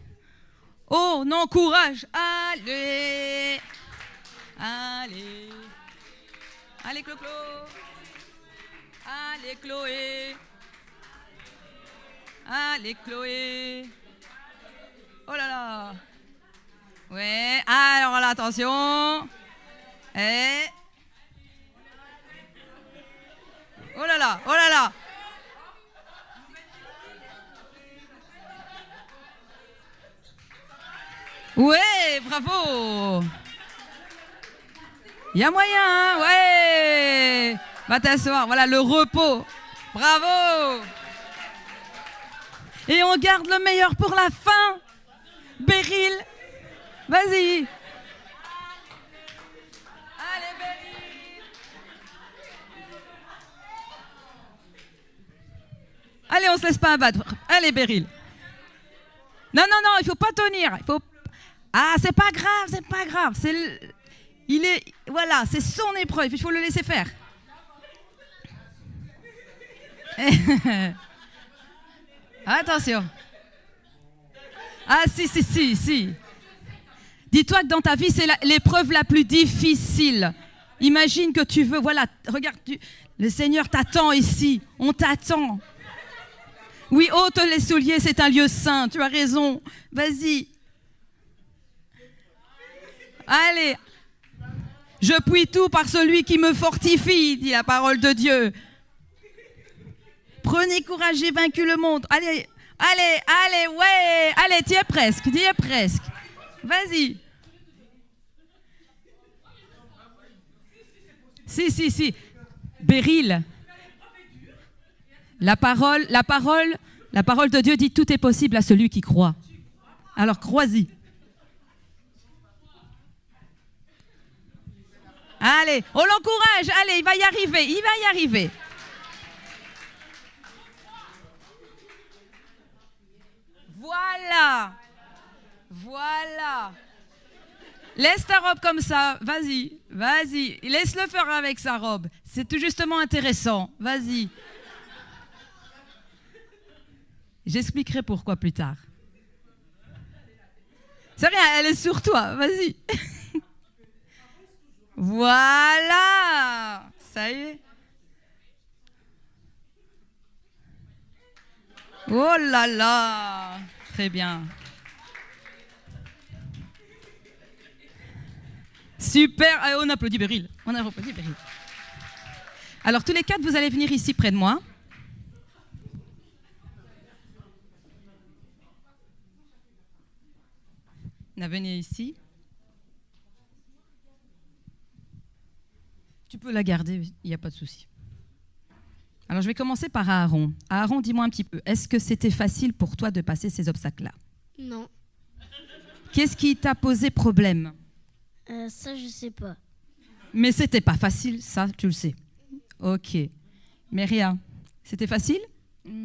Oh, on encourage. Allez. Allez. Allez, Clo-Clo. Allez, Chloé. Allez, Chloé. Oh là là. Ouais, alors là, attention. Et... Oh là là, oh là là. Ouais, bravo. Il y a moyen, hein, ouais. Va t'asseoir, voilà, le repos. Bravo. Et on garde le meilleur pour la fin. Beryl. Vas-y. Allez, Beryl. Allez, on ne se laisse pas abattre. Allez, Beryl. Non, non, non, il ne faut pas tenir. Il faut... Ah, c'est pas grave, c'est pas grave. Voilà, c'est son épreuve. Il faut le laisser faire. Attention. Ah, si. Dis-toi que dans ta vie, c'est l'épreuve la plus difficile. Imagine que tu veux, voilà, regarde, le Seigneur t'attend ici. On t'attend. Oui, ôte les souliers, c'est un lieu saint. Tu as raison. Vas-y. Allez. Je puis tout par celui qui me fortifie, dit la parole de Dieu. Prenez courage, j'ai vaincu le monde. Allez, ouais. Allez, tu y es presque. Vas-y. Si. Beryl. La parole de Dieu dit tout est possible à celui qui croit. Alors crois-y. Allez, on l'encourage. Allez, il va y arriver. Voilà. Laisse ta robe comme ça. Vas-y. Laisse-le faire avec sa robe. C'est tout justement intéressant. Vas-y. J'expliquerai pourquoi plus tard. C'est rien, elle est sur toi. Vas-y. Voilà. Ça y est. Oh là là. Très bien. Super. Allez, on applaudit Beryl. Alors, tous les quatre, vous allez venir ici près de moi. Venez ici. Tu peux la garder, il n'y a pas de souci. Alors, je vais commencer par Aaron. Aaron, dis-moi un petit peu, est-ce que c'était facile pour toi de passer ces obstacles-là? Non. Qu'est-ce qui t'a posé problème? Ça, je sais pas. Mais c'était pas facile, ça, tu le sais. Ok. Méria, c'était facile?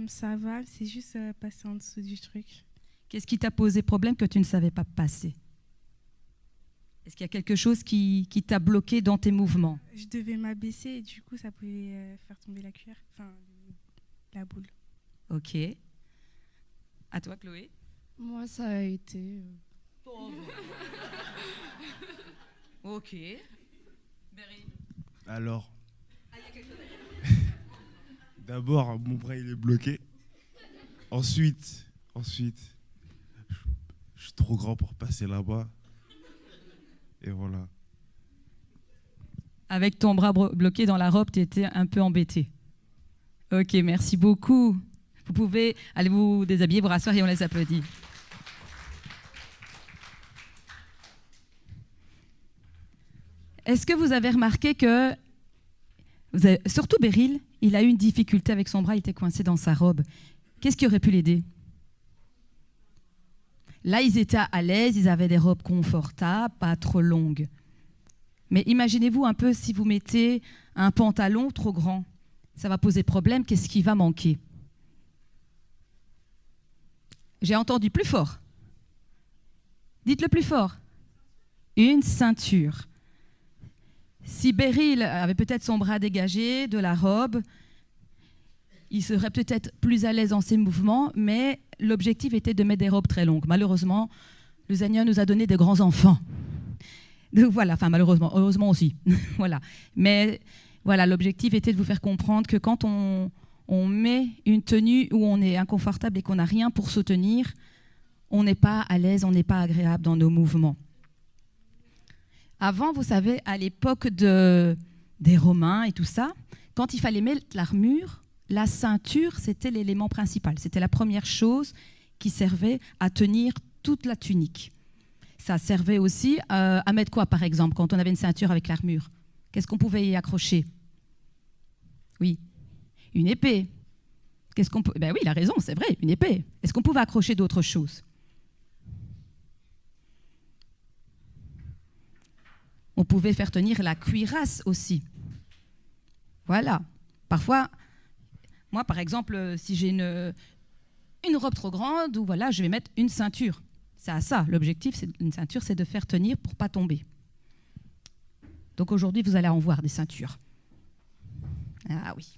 Ça va, c'est juste passer en dessous du truc. Qu'est-ce qui t'a posé problème que tu ne savais pas passer? Est-ce qu'il y a quelque chose qui t'a bloqué dans tes mouvements? Je devais m'abaisser et du coup, ça pouvait faire tomber la cuillère, enfin, la boule. Ok. À toi, Chloé? Moi, ça a été... Ok. Alors, d'abord, mon bras il est bloqué. Ensuite, je suis trop grand pour passer là-bas. Et voilà. Avec ton bras bloqué dans la robe, tu étais un peu embêté. Ok, merci beaucoup. Vous pouvez aller vous déshabiller, vous rasseoir et on les applaudit. Est-ce que vous avez remarqué que, surtout Beryl, il a eu une difficulté avec son bras, il était coincé dans sa robe. Qu'est-ce qui aurait pu l'aider? Là, ils étaient à l'aise, ils avaient des robes confortables, pas trop longues. Mais imaginez-vous un peu si vous mettez un pantalon trop grand. Ça va poser problème, qu'est-ce qui va manquer? J'ai entendu plus fort. Dites-le plus fort. Une ceinture. Si Beryl avait peut-être son bras dégagé de la robe, il serait peut-être plus à l'aise dans ses mouvements, mais l'objectif était de mettre des robes très longues. Malheureusement, le Seigneur nous a donné des grands enfants. Donc voilà, enfin malheureusement, heureusement aussi. Voilà. Mais voilà, l'objectif était de vous faire comprendre que quand on met une tenue où on est inconfortable et qu'on n'a rien pour soutenir, on n'est pas à l'aise, on n'est pas agréable dans nos mouvements. Avant, vous savez, à l'époque des Romains et tout ça, quand il fallait mettre l'armure, la ceinture, c'était l'élément principal. C'était la première chose qui servait à tenir toute la tunique. Ça servait aussi à mettre quoi, par exemple, quand on avait une ceinture avec l'armure? Qu'est-ce qu'on pouvait y accrocher? Oui, une épée. Ben oui, il a raison, c'est vrai, une épée. Est-ce qu'on pouvait accrocher d'autres choses? On pouvait faire tenir la cuirasse aussi. Voilà. Parfois, moi, par exemple, si j'ai une robe trop grande, ou voilà, je vais mettre une ceinture. C'est à ça. L'objectif, une ceinture, c'est de faire tenir pour ne pas tomber. Donc aujourd'hui, vous allez en voir des ceintures. Ah oui.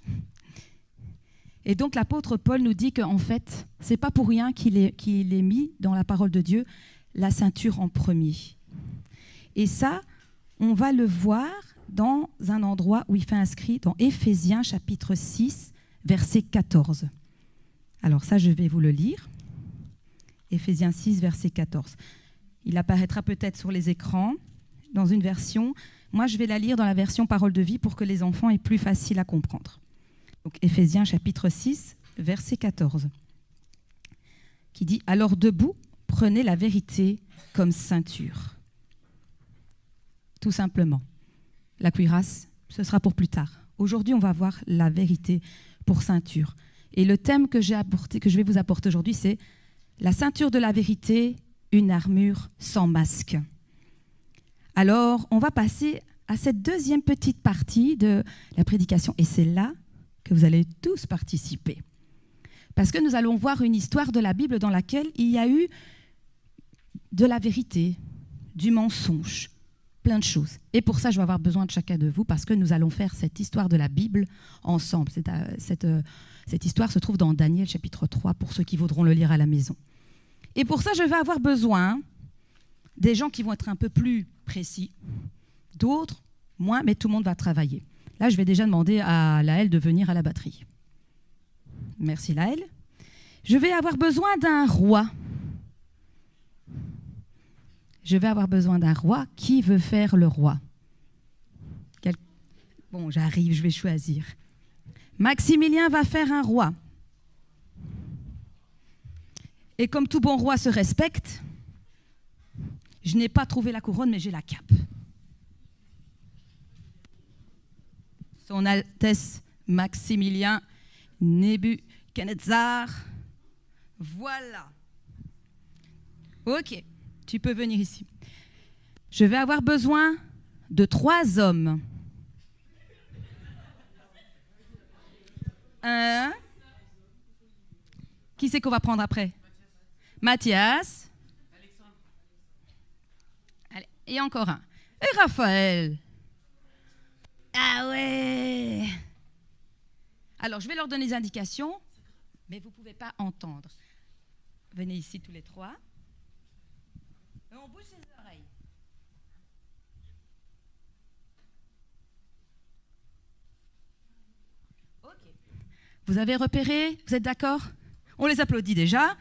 Et donc l'apôtre Paul nous dit qu'en fait, ce n'est pas pour rien qu'il est mis dans la parole de Dieu la ceinture en premier. Et ça, on va le voir dans un endroit où il fait inscrit dans Éphésiens chapitre 6, verset 14. Alors ça, je vais vous le lire. Éphésiens 6, verset 14. Il apparaîtra peut-être sur les écrans dans une version. Moi, je vais la lire dans la version Parole de vie pour que les enfants aient plus facile à comprendre. Donc Éphésiens chapitre 6, verset 14, qui dit « Alors debout, prenez la vérité comme ceinture. » Tout simplement. La cuirasse, ce sera pour plus tard. Aujourd'hui, on va voir la vérité pour ceinture. Et le thème que je vais vous apporter aujourd'hui, c'est la ceinture de la vérité, une armure sans masque. Alors, on va passer à cette deuxième petite partie de la prédication. Et c'est là que vous allez tous participer. Parce que nous allons voir une histoire de la Bible dans laquelle il y a eu de la vérité, du mensonge, plein de choses. Et pour ça, je vais avoir besoin de chacun de vous parce que nous allons faire cette histoire de la Bible ensemble. Cette histoire se trouve dans Daniel chapitre 3 pour ceux qui voudront le lire à la maison. Et pour ça, je vais avoir besoin des gens qui vont être un peu plus précis, d'autres moins, mais tout le monde va travailler. Là, je vais déjà demander à Laëlle de venir à la batterie. Merci Laëlle. Je vais avoir besoin d'un roi. Je vais avoir besoin d'un roi. Qui veut faire le roi? Bon, j'arrive, je vais choisir. Maximilien va faire un roi. Et comme tout bon roi se respecte, je n'ai pas trouvé la couronne, mais j'ai la cape. Son Altesse Maximilien Nebuchadnezzar. Voilà. Ok, tu peux venir ici. Je vais avoir besoin de 3 hommes. Qui c'est qu'on va prendre après? Mathias. Allez, et encore un. Et Raphaël. Ah ouais. Alors, je vais leur donner des indications, mais vous ne pouvez pas entendre. Venez ici tous les 3. Et on bouge ses oreilles. Ok. Vous avez repéré? Vous êtes d'accord? On les applaudit déjà.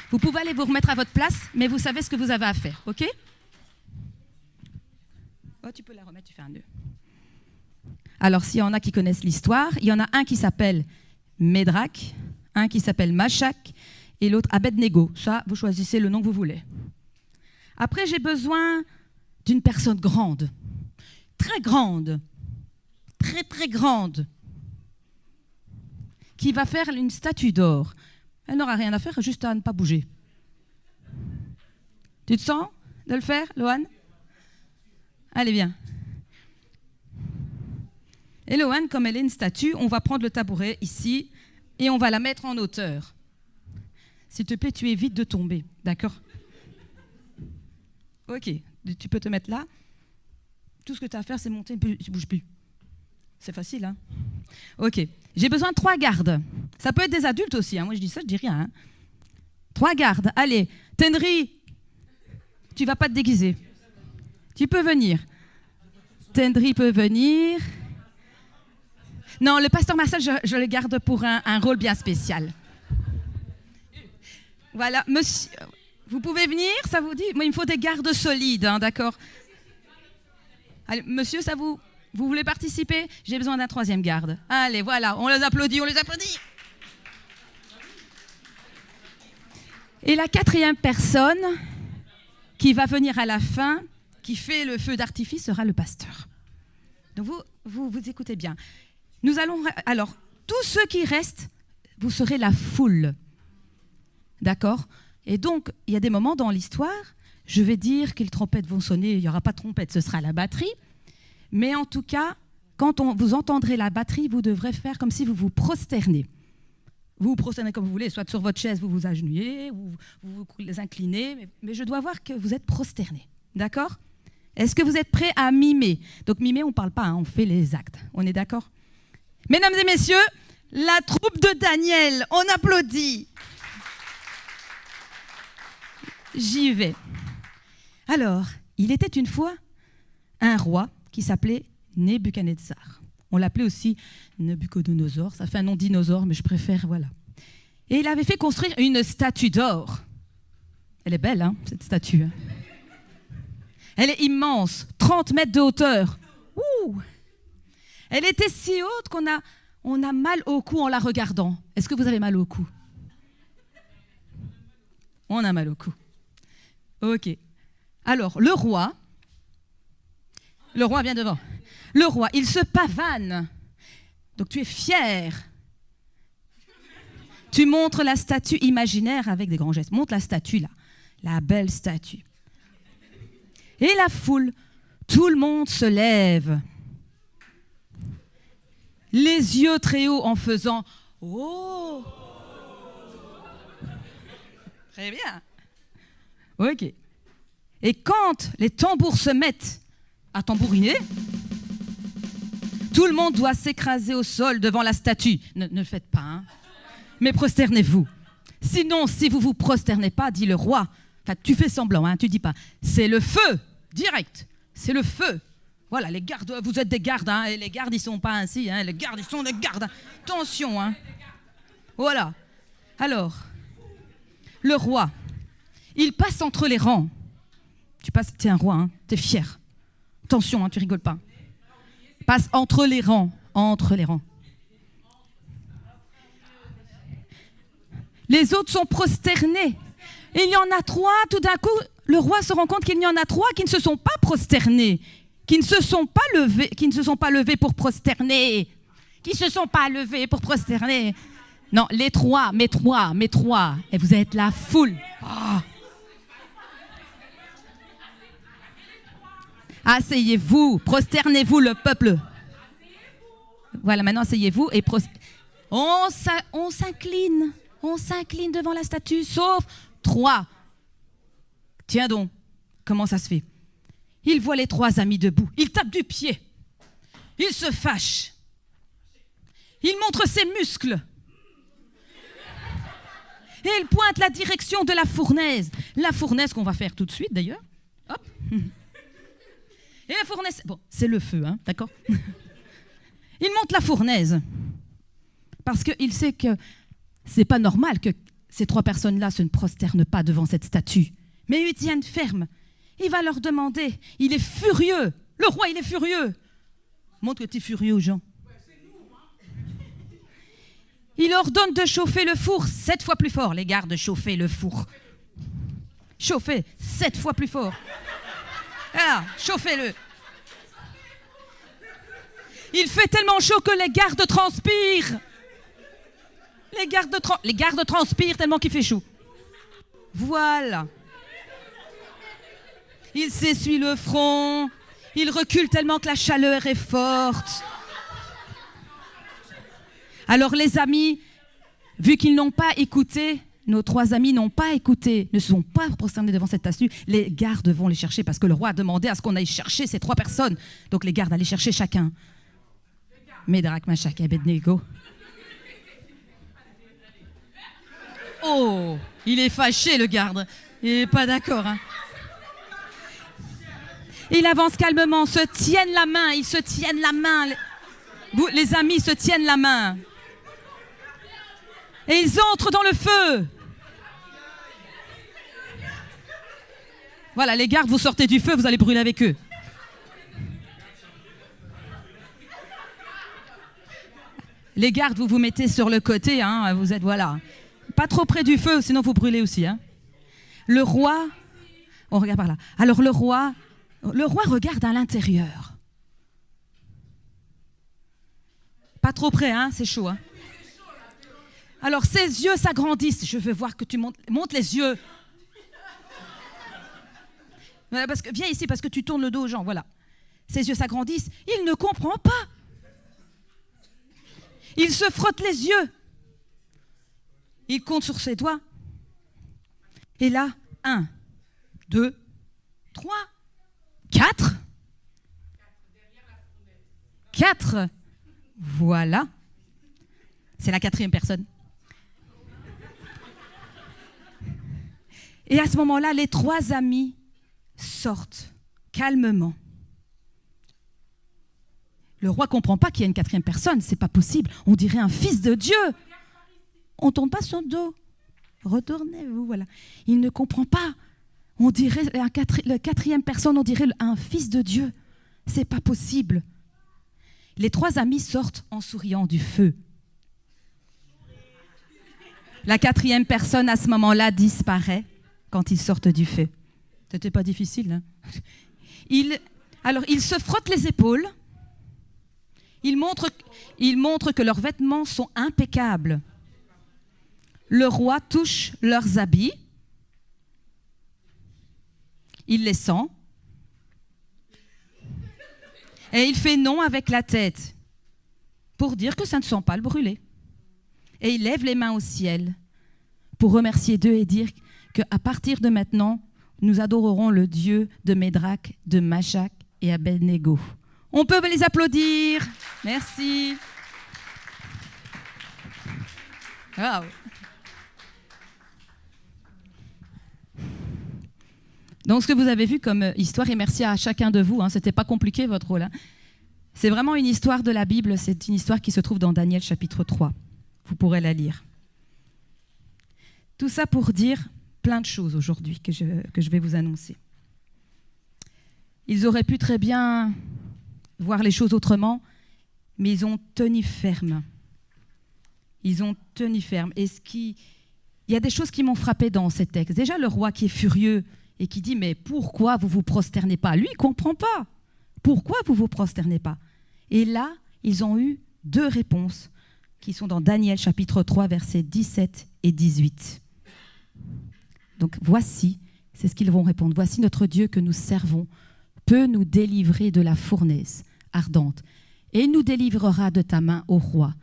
Vous pouvez aller vous remettre à votre place, mais vous savez ce que vous avez à faire, ok? Oh, tu peux la remettre, tu fais un nœud. Alors, s'il y en a qui connaissent l'histoire, il y en a un qui s'appelle Médrac, un qui s'appelle Machak et l'autre Abednego. Ça, vous choisissez le nom que vous voulez. Après, j'ai besoin d'une personne grande, très grande, très très grande, qui va faire une statue d'or. Elle n'aura rien à faire, juste à ne pas bouger. Tu te sens de le faire, Loane? Allez, viens. Et Loane, comme elle est une statue, on va prendre le tabouret ici et on va la mettre en hauteur. S'il te plaît, tu évites de tomber, d'accord? Ok, tu peux te mettre là. Tout ce que tu as à faire, c'est monter, tu ne bouges plus. C'est facile, hein? Ok, j'ai besoin de 3 gardes. Ça peut être des adultes aussi, hein. Moi je dis ça, je dis rien. Hein. 3 gardes, allez. Tenry, tu ne vas pas te déguiser. Tu peux venir. Tenry peut venir. Non, le pasteur Marcel, je le garde pour un rôle bien spécial. Voilà, monsieur, vous pouvez venir, ça vous dit? Moi, il me faut des gardes solides, hein, d'accord? Allez, monsieur, ça vous voulez participer? J'ai besoin d'un 3e garde. Allez, voilà, on les applaudit, on les applaudit. Et la 4e personne qui va venir à la fin, qui fait le feu d'artifice, sera le pasteur. Donc vous écoutez bien. Nous allons, alors, tous ceux qui restent, vous serez la foule. D'accord? Et donc, il y a des moments dans l'histoire, je vais dire que les trompettes vont sonner, il n'y aura pas de trompette, ce sera la batterie. Mais en tout cas, quand vous entendrez la batterie, vous devrez faire comme si vous vous prosternez. Vous vous prosternez comme vous voulez, soit sur votre chaise, vous vous agenouillez, ou vous vous inclinez, mais je dois voir que vous êtes prosternés. D'accord? Est-ce que vous êtes prêts à mimer? Donc mimer, on ne parle pas, hein, on fait les actes. On est d'accord? Mesdames et messieurs, la troupe de Daniel, on applaudit. J'y vais. Alors, il était une fois un roi qui s'appelait Nebuchadnezzar. On l'appelait aussi Nebuchadnezzar, ça fait un nom dinosaure, mais je préfère, voilà. Et il avait fait construire une statue d'or. Elle est belle, hein, cette statue. Elle est immense, 30 mètres de hauteur. Ouh! Elle était si haute qu'on a mal au cou en la regardant. Est-ce que vous avez mal au cou? On a mal au cou. Ok. Alors, le roi vient devant. Le roi, il se pavane. Donc tu es fier. Tu montres la statue imaginaire avec des grands gestes. Montre la statue là, la belle statue. Et la foule, tout le monde se lève. Les yeux très hauts en faisant « Oh !» Très bien. Ok. Et quand les tambours se mettent à tambouriner, tout le monde doit s'écraser au sol devant la statue. Ne le faites pas, hein. Mais prosternez-vous. Sinon, si vous ne vous prosternez pas, dit le roi, enfin, tu fais semblant, hein, tu ne dis pas, c'est le feu, direct, c'est le feu. Voilà, les gardes, vous êtes des gardes, hein, et les gardes, ils ne sont pas ainsi, hein, les gardes, ils sont des gardes. Hein. Attention, hein. Voilà. Alors, le roi, il passe entre les rangs. Tu passes, t'es un roi, hein, t'es fier. Attention, hein, tu rigoles pas. Passe entre les rangs, entre les rangs. Les autres sont prosternés. Et il y en a 3, tout d'un coup, le roi se rend compte qu'il y en a 3 qui ne se sont pas prosternés, qui ne se sont pas levés pour prosterner, Non, les 3, mes 3. Et vous êtes la foule. Oh. Asseyez-vous, prosternez-vous le peuple. Voilà, maintenant asseyez-vous et on s'incline devant la statue, sauf 3. Tiens donc, comment ça se fait? Il voit les 3 amis debout, il tape du pied, il se fâche, il montre ses muscles et il pointe la direction de la fournaise qu'on va faire tout de suite d'ailleurs. Hop. Et la fournaise, bon, c'est le feu, hein, d'accord? Il monte la fournaise parce qu'il sait que c'est pas normal que ces 3 personnes-là se ne prosternent pas devant cette statue. Mais ils tiennent ferme. Il va leur demander. Il est furieux. Le roi, il est furieux. Montre que tu es furieux aux gens. Il ordonne de chauffer le four 7 fois plus fort. Les gardes, chauffez le four. Chauffez 7 fois plus fort. Ah, chauffez-le. Il fait tellement chaud que les gardes transpirent. Les gardes transpirent tellement qu'il fait chaud. Voilà. Il s'essuie le front. Il recule tellement que la chaleur est forte. Alors les amis, vu qu'ils n'ont pas écouté, nos 3 amis n'ont pas écouté, ne se sont pas prosternés devant cette statue, les gardes vont les chercher parce que le roi a demandé à ce qu'on aille chercher ces 3 personnes. Donc les gardes allaient chercher chacun. Médrac, Meshach et Abednego. Oh, il est fâché le garde. Il n'est pas d'accord. Hein. Il avance calmement, se tiennent la main, ils se tiennent la main. Vous, les amis se tiennent la main. Et ils entrent dans le feu. Voilà, les gardes, vous sortez du feu, vous allez brûler avec eux. Les gardes, vous vous mettez sur le côté, hein, vous êtes, voilà. Pas trop près du feu, sinon vous brûlez aussi. Hein. Le roi, on regarde par là. Alors le roi regarde à l'intérieur. Pas trop près, hein, c'est chaud. Hein. Alors ses yeux s'agrandissent. Je veux voir que tu montes les yeux. Voilà, viens ici parce que tu tournes le dos aux gens. Voilà. Ses yeux s'agrandissent. Il ne comprend pas. Il se frotte les yeux. Il compte sur ses doigts. Et là, 1, 2, 3, 4. 4. Voilà. C'est la 4e personne. Et à ce moment-là, les 3 amis sortent calmement. Le roi ne comprend pas qu'il y a une 4e personne. C'est pas possible. On dirait un fils de Dieu. On ne tourne pas son dos. Retournez-vous, voilà. Il ne comprend pas. On dirait la 4e personne, on dirait un fils de Dieu. C'est pas possible. Les 3 amis sortent en souriant du feu. La 4e personne, à ce moment-là, disparaît quand ils sortent du feu. C'était pas difficile, hein? Alors, ils se frottent les épaules. Ils montrent que leurs vêtements sont impeccables. Le roi touche leurs habits, il les sent, et il fait non avec la tête pour dire que ça ne sent pas le brûler. Et il lève les mains au ciel pour remercier Dieu et dire qu'à partir de maintenant, nous adorerons le Dieu de Médrac, de Machak et Abednego. On peut les applaudir. Merci. Wow. Donc, ce que vous avez vu comme histoire, et merci à chacun de vous, ce n'était pas compliqué votre rôle. C'est vraiment une histoire de la Bible, c'est une histoire qui se trouve dans Daniel chapitre 3. Vous pourrez la lire. Tout ça pour dire plein de choses aujourd'hui que je vais vous annoncer. Ils auraient pu très bien voir les choses autrement, mais ils ont tenu ferme. Ils ont tenu ferme. Et il y a des choses qui m'ont frappé dans ces textes. Déjà, le roi qui est furieux et qui dit « Mais pourquoi vous ne vous prosternez pas ?» Lui, il ne comprend pas. Pourquoi vous ne vous prosternez pas? Et là, ils ont eu 2 réponses qui sont dans Daniel chapitre 3, versets 17 et 18. Donc voici, c'est ce qu'ils vont répondre. « Voici notre Dieu que nous servons peut nous délivrer de la fournaise ardente et il nous délivrera de ta main, ô roi.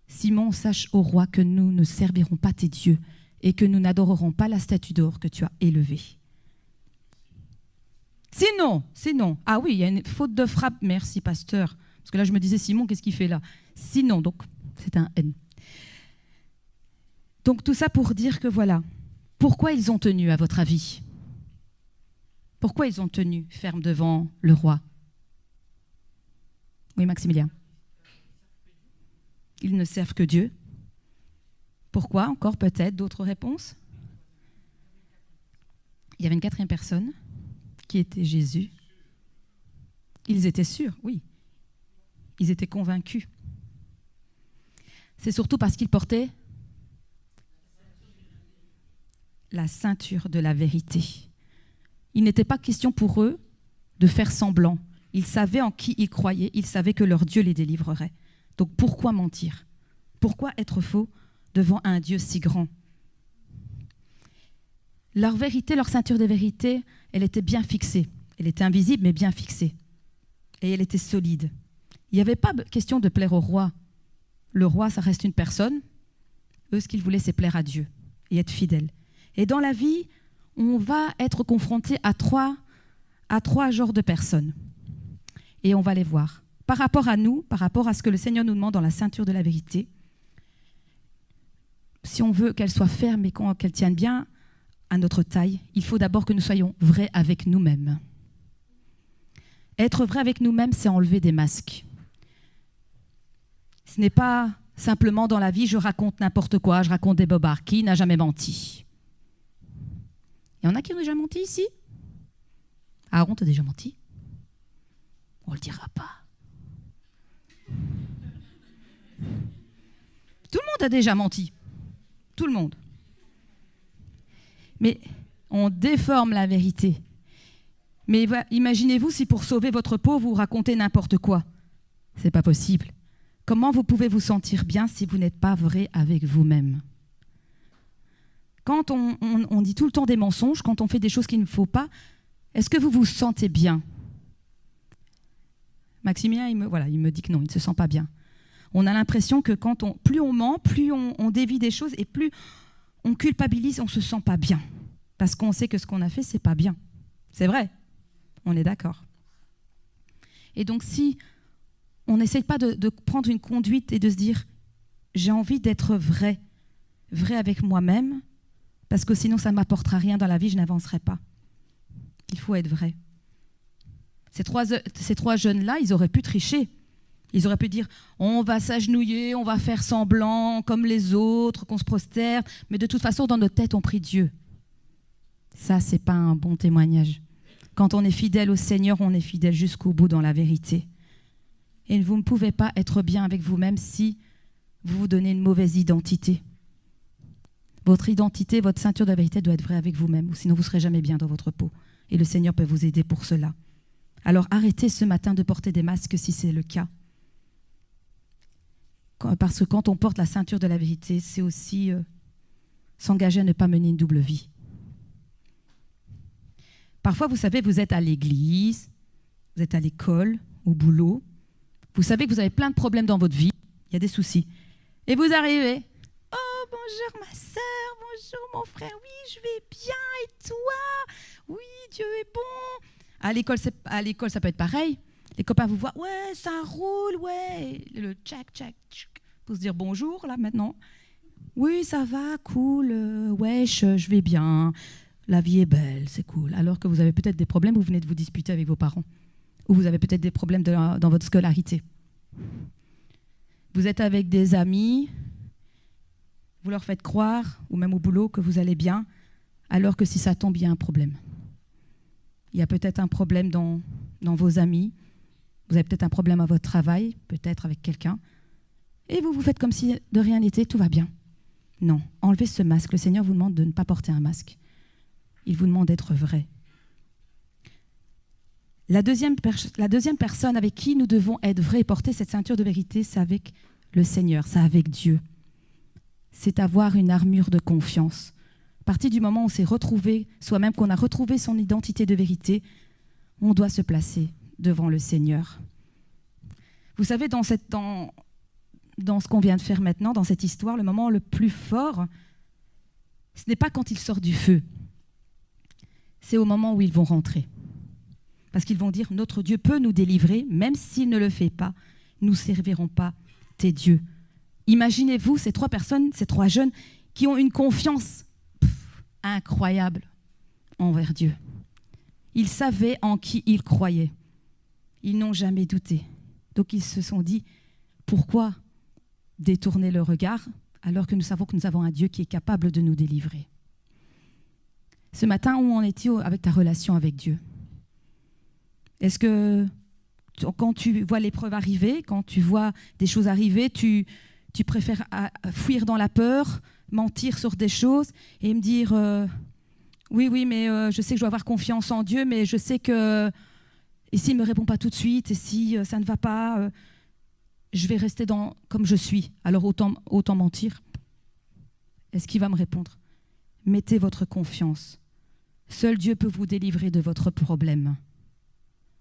Simon, sache, ô roi, que nous ne servirons pas tes dieux et que nous n'adorerons pas la statue d'or que tu as élevée. » Sinon, ah oui, il y a une faute de frappe, merci pasteur. Parce que là, je me disais, Simon, qu'est-ce qu'il fait là? Sinon, donc, c'est un N. Donc, tout ça pour dire que voilà, pourquoi ils ont tenu, à votre avis? Pourquoi ils ont tenu ferme devant le roi? Oui, Maximilien. Ils ne servent que Dieu. Pourquoi? Encore peut-être d'autres réponses? Il y avait une 4e personne qui était Jésus. Ils étaient sûrs, oui. Ils étaient convaincus. C'est surtout parce qu'ils portaient la ceinture de la vérité. Il n'était pas question pour eux de faire semblant. Ils savaient en qui ils croyaient, ils savaient que leur Dieu les délivrerait. Donc pourquoi mentir? Pourquoi être faux devant un Dieu si grand? Leur vérité, leur ceinture de vérité, elle était bien fixée. Elle était invisible, mais bien fixée. Et elle était solide. Il n'y avait pas question de plaire au roi. Le roi, ça reste une personne. Eux, ce qu'ils voulaient, c'est plaire à Dieu et être fidèles. Et dans la vie, on va être confronté à trois genres de personnes. Et on va les voir. Par rapport à nous, par rapport à ce que le Seigneur nous demande dans la ceinture de la vérité, si on veut qu'elle soit ferme et qu'elle tienne bien à notre taille, il faut d'abord que nous soyons vrais avec nous-mêmes. Être vrai avec nous-mêmes, c'est enlever des masques. Ce n'est pas simplement dans la vie, je raconte n'importe quoi, je raconte des bobards. Qui n'a jamais menti? Il y en a qui ont déjà menti ici? Aaron, t'as déjà menti? On ne le dira pas. Tout le monde a déjà menti. Tout le monde. Mais on déforme la vérité. Mais imaginez-vous si pour sauver votre peau, vous racontez n'importe quoi. C'est pas possible. Comment vous pouvez vous sentir bien si vous n'êtes pas vrai avec vous-même? Quand on dit tout le temps des mensonges, quand on fait des choses qu'il ne faut pas, est-ce que vous vous sentez bien? Maximilien, il me dit que non, il ne se sent pas bien. On a l'impression que plus on ment, plus on dévie des choses et plus on culpabilise, on ne se sent pas bien. Parce qu'on sait que ce qu'on a fait, ce n'est pas bien. C'est vrai, on est d'accord. Et donc si on n'essaye pas de prendre une conduite et de se dire « j'ai envie d'être vrai avec moi-même », parce que sinon ça ne m'apportera rien dans la vie, je n'avancerai pas. Il faut être vrai. Ces trois jeunes-là, ils auraient pu tricher. Ils auraient pu dire « on va s'agenouiller, on va faire semblant comme les autres, qu'on se prosterne, mais de toute façon, dans notre tête, on prie Dieu. » Ça, ce n'est pas un bon témoignage. Quand on est fidèle au Seigneur, on est fidèle jusqu'au bout dans la vérité. Et vous ne pouvez pas être bien avec vous-même si vous vous donnez une mauvaise identité. Votre identité, votre ceinture de la vérité doit être vraie avec vous-même, ou sinon vous ne serez jamais bien dans votre peau. Et le Seigneur peut vous aider pour cela. Alors arrêtez ce matin de porter des masques si c'est le cas. parce que quand on porte la ceinture de la vérité, c'est aussi s'engager à ne pas mener une double vie. Parfois, vous savez, vous êtes à l'église, vous êtes à l'école, au boulot. Vous savez que vous avez plein de problèmes dans votre vie. Il y a des soucis. Et vous arrivez. Oh, bonjour ma sœur, bonjour mon frère. Oui, je vais bien. Et toi? Oui, Dieu est bon. À l'école, ça peut être pareil. Les copains vous voient. Ouais, ça roule, ouais. Le tchac, tchac, tchac. Pour se dire bonjour, là, maintenant. Oui, ça va, cool. Ouais, je vais bien. La vie est belle, c'est cool. Alors que vous avez peut-être des problèmes, vous venez de vous disputer avec vos parents. Ou vous avez peut-être des problèmes dans votre scolarité. Vous êtes avec des amis, vous leur faites croire, ou même au boulot, que vous allez bien, alors que si ça tombe, il y a un problème. Il y a peut-être un problème dans vos amis, vous avez peut-être un problème à votre travail, peut-être avec quelqu'un, et vous vous faites comme si de rien n'était, tout va bien. Non, enlevez ce masque. Le Seigneur vous demande de ne pas porter un masque. Il vous demande d'être vrai. La deuxième personne avec qui nous devons être vrais et porter cette ceinture de vérité, c'est avec le Seigneur, c'est avec Dieu. C'est avoir une armure de confiance. À partir du moment où on s'est retrouvé, soi-même qu'on a retrouvé son identité de vérité, on doit se placer devant le Seigneur. Vous savez, dans ce qu'on vient de faire maintenant, dans cette histoire, le moment le plus fort, ce n'est pas quand ils sortent du feu, c'est au moment où ils vont rentrer. Parce qu'ils vont dire, notre Dieu peut nous délivrer, même s'il ne le fait pas, nous ne servirons pas tes dieux. Imaginez-vous ces trois personnes, ces trois jeunes, qui ont une confiance incroyable envers Dieu. Ils savaient en qui ils croyaient. Ils n'ont jamais douté. Donc ils se sont dit, pourquoi détourner le regard alors que nous savons que nous avons un Dieu qui est capable de nous délivrer? Ce matin, où en es-tu avec ta relation avec Dieu? Est-ce que quand tu vois l'épreuve arriver, quand tu vois des choses arriver, tu préfères fuir dans la peur, mentir sur des choses et me dire oui, mais je sais que je dois avoir confiance en Dieu, mais je sais que et s'il ne me répond pas tout de suite, et si ça ne va pas, je vais rester comme je suis. Alors autant mentir. Est-ce qu'il va me répondre? Mettez votre confiance. Seul Dieu peut vous délivrer de votre problème.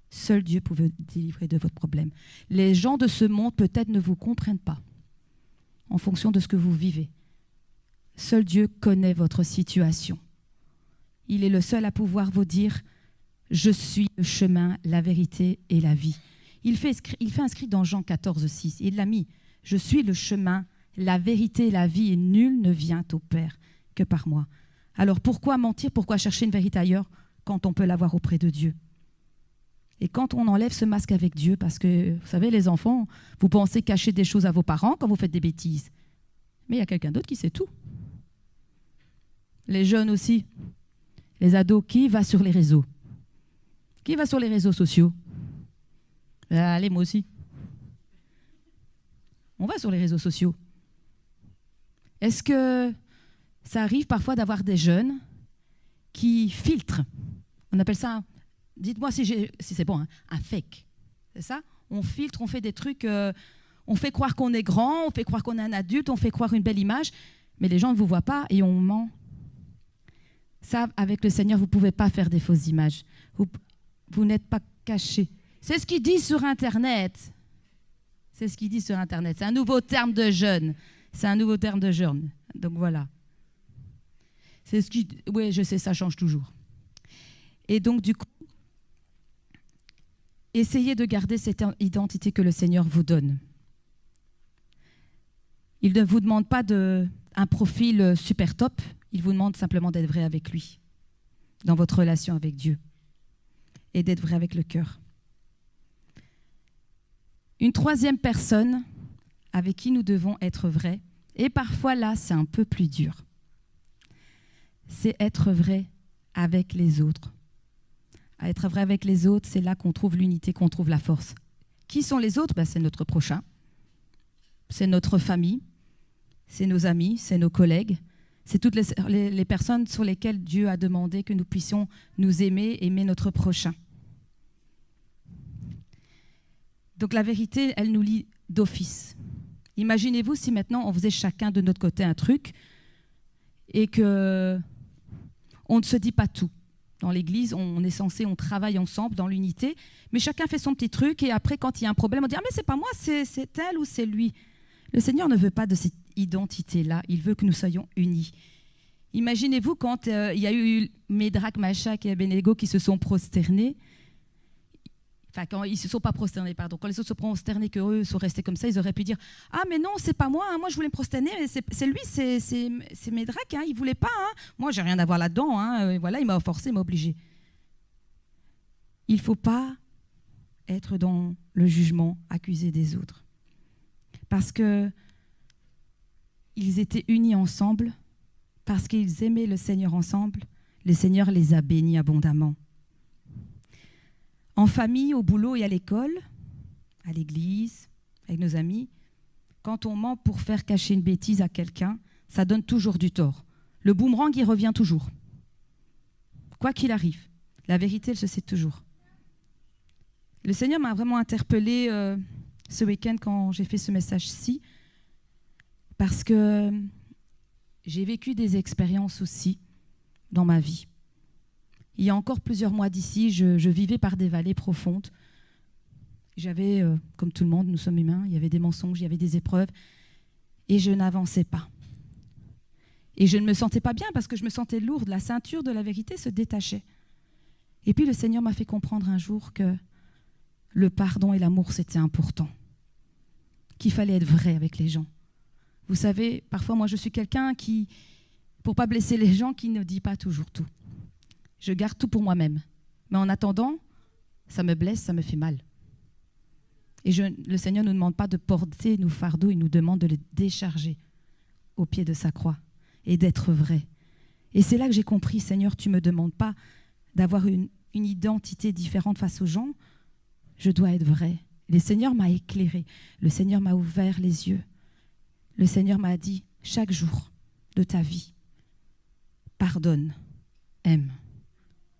Seul Dieu peut vous délivrer de votre problème. Les gens de ce monde peut-être ne vous comprennent pas en fonction de ce que vous vivez. Seul Dieu connaît votre situation. Il est le seul à pouvoir vous dire « Je suis le chemin, la vérité et la vie ». Il fait inscrit dans Jean 14, 6. Il l'a mis « Je suis le chemin, la vérité et la vie et nul ne vient au Père que par moi ». Alors pourquoi mentir, pourquoi chercher une vérité ailleurs quand on peut l'avoir auprès de Dieu? Et quand on enlève ce masque avec Dieu, parce que, vous savez, les enfants, vous pensez cacher des choses à vos parents quand vous faites des bêtises. Mais il y a quelqu'un d'autre qui sait tout. Les jeunes aussi. Les ados, qui va sur les réseaux? Qui va sur les réseaux sociaux? Allez, moi aussi. On va sur les réseaux sociaux. Est-ce que ça arrive parfois d'avoir des jeunes qui filtrent? On appelle ça... Dites-moi si c'est bon, hein, un fake. C'est ça? On filtre, on fait des trucs, on fait croire qu'on est grand, on fait croire qu'on est un adulte, on fait croire une belle image, mais les gens ne vous voient pas et on ment. Ça, avec le Seigneur, vous ne pouvez pas faire des fausses images. Vous n'êtes pas cachés. C'est ce qu'il dit sur Internet. C'est ce qu'il dit sur Internet. C'est un nouveau terme de jeune. C'est un nouveau terme de jeune. Donc voilà. C'est ce qui... Oui, je sais, ça change toujours. Et donc, du coup, essayez de garder cette identité que le Seigneur vous donne. Il ne vous demande pas un profil super top, il vous demande simplement d'être vrai avec lui, dans votre relation avec Dieu, et d'être vrai avec le cœur. Une troisième personne avec qui nous devons être vrais, et parfois là, c'est un peu plus dur, c'est être vrai avec les autres. À être vrai avec les autres, c'est là qu'on trouve l'unité, qu'on trouve la force. Qui sont les autres? C'est notre prochain, c'est notre famille, c'est nos amis, c'est nos collègues, c'est toutes les personnes sur lesquelles Dieu a demandé que nous puissions nous aimer notre prochain. Donc la vérité, elle nous lie d'office. Imaginez-vous si maintenant on faisait chacun de notre côté un truc et que on ne se dit pas tout. Dans l'église, on est censé, on travaille ensemble dans l'unité, mais chacun fait son petit truc et après, quand il y a un problème, on dit « Ah, mais c'est pas moi, c'est elle ou c'est lui ». Le Seigneur ne veut pas de cette identité-là, il veut que nous soyons unis. Imaginez-vous quand il y a eu Médrac, Meshach et Abednego qui se sont prosternés, enfin quand ils ne se sont pas prosternés, pardon, quand les autres se prosternés, qu'eux sont restés comme ça, ils auraient pu dire « Ah mais non, c'est pas moi, hein, moi je voulais me prosterner, mais c'est lui, c'est Médrac, hein, il ne voulait pas, hein. Moi j'ai rien à voir là-dedans, hein, voilà, il m'a forcé, il m'a obligé. » Il ne faut pas être dans le jugement, accuser des autres. Parce qu'ils étaient unis ensemble, parce qu'ils aimaient le Seigneur ensemble, le Seigneur les a bénis abondamment. En famille, au boulot et à l'école, à l'église, avec nos amis, quand on ment pour faire cacher une bêtise à quelqu'un, ça donne toujours du tort. Le boomerang, il revient toujours. Quoi qu'il arrive, la vérité, elle se sait toujours. Le Seigneur m'a vraiment interpellée ce week-end quand j'ai fait ce message-ci, parce que j'ai vécu des expériences aussi dans ma vie. Il y a encore plusieurs mois d'ici, je vivais par des vallées profondes. J'avais, comme tout le monde, nous sommes humains, il y avait des mensonges, il y avait des épreuves, et je n'avançais pas. Et je ne me sentais pas bien parce que je me sentais lourde, la ceinture de la vérité se détachait. Et puis le Seigneur m'a fait comprendre un jour que le pardon et l'amour, c'était important, qu'il fallait être vrai avec les gens. Vous savez, parfois, moi, je suis quelqu'un qui, pour ne pas blesser les gens, qui ne dit pas toujours tout. Je garde tout pour moi-même. Mais en attendant, ça me blesse, ça me fait mal. Et le Seigneur ne nous demande pas de porter nos fardeaux, il nous demande de les décharger au pied de sa croix et d'être vrai. Et c'est là que j'ai compris, Seigneur, tu ne me demandes pas d'avoir une identité différente face aux gens, je dois être vrai. Le Seigneur m'a éclairé, le Seigneur m'a ouvert les yeux. Le Seigneur m'a dit, chaque jour de ta vie, pardonne, aime,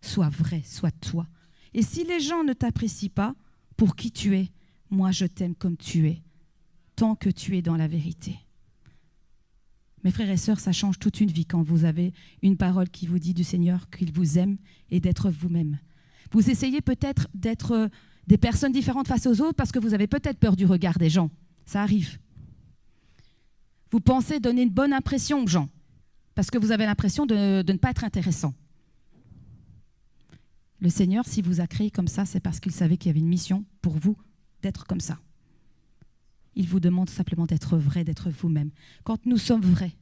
sois vrai, sois toi. Et si les gens ne t'apprécient pas pour qui tu es, moi je t'aime comme tu es, tant que tu es dans la vérité. Mes frères et sœurs, ça change toute une vie quand vous avez une parole qui vous dit du Seigneur qu'il vous aime et d'être vous-même. Vous essayez peut-être d'être des personnes différentes face aux autres parce que vous avez peut-être peur du regard des gens. Ça arrive. Vous pensez donner une bonne impression aux gens parce que vous avez l'impression de ne pas être intéressant. Le Seigneur, s'il vous a créé comme ça, c'est parce qu'il savait qu'il y avait une mission pour vous d'être comme ça. Il vous demande simplement d'être vrai, d'être vous-même. Quand nous sommes vrais,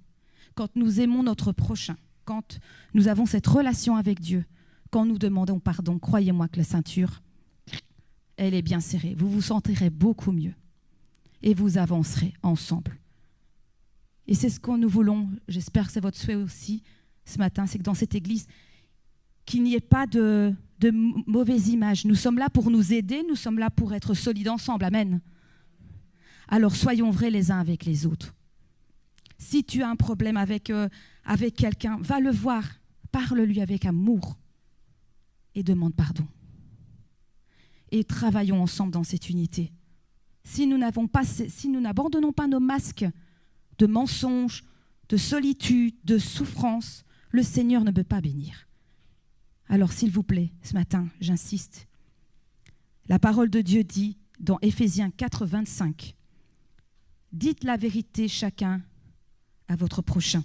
quand nous aimons notre prochain, quand nous avons cette relation avec Dieu, quand nous demandons pardon, croyez-moi que la ceinture, elle est bien serrée. Vous vous sentirez beaucoup mieux et vous avancerez ensemble. Et c'est ce que nous voulons, j'espère que c'est votre souhait aussi ce matin, c'est que dans cette église, qu'il n'y ait pas de mauvaise image. Nous sommes là pour nous aider, nous sommes là pour être solides ensemble. Amen. Alors soyons vrais les uns avec les autres. Si tu as un problème avec quelqu'un, va le voir, parle-lui avec amour et demande pardon. Et travaillons ensemble dans cette unité. Si nous n'abandonnons pas nos masques de mensonges, de solitude, de souffrance, le Seigneur ne peut pas bénir. Alors s'il vous plaît, ce matin, j'insiste, la parole de Dieu dit dans Éphésiens 4, 25, dites la vérité chacun à votre prochain.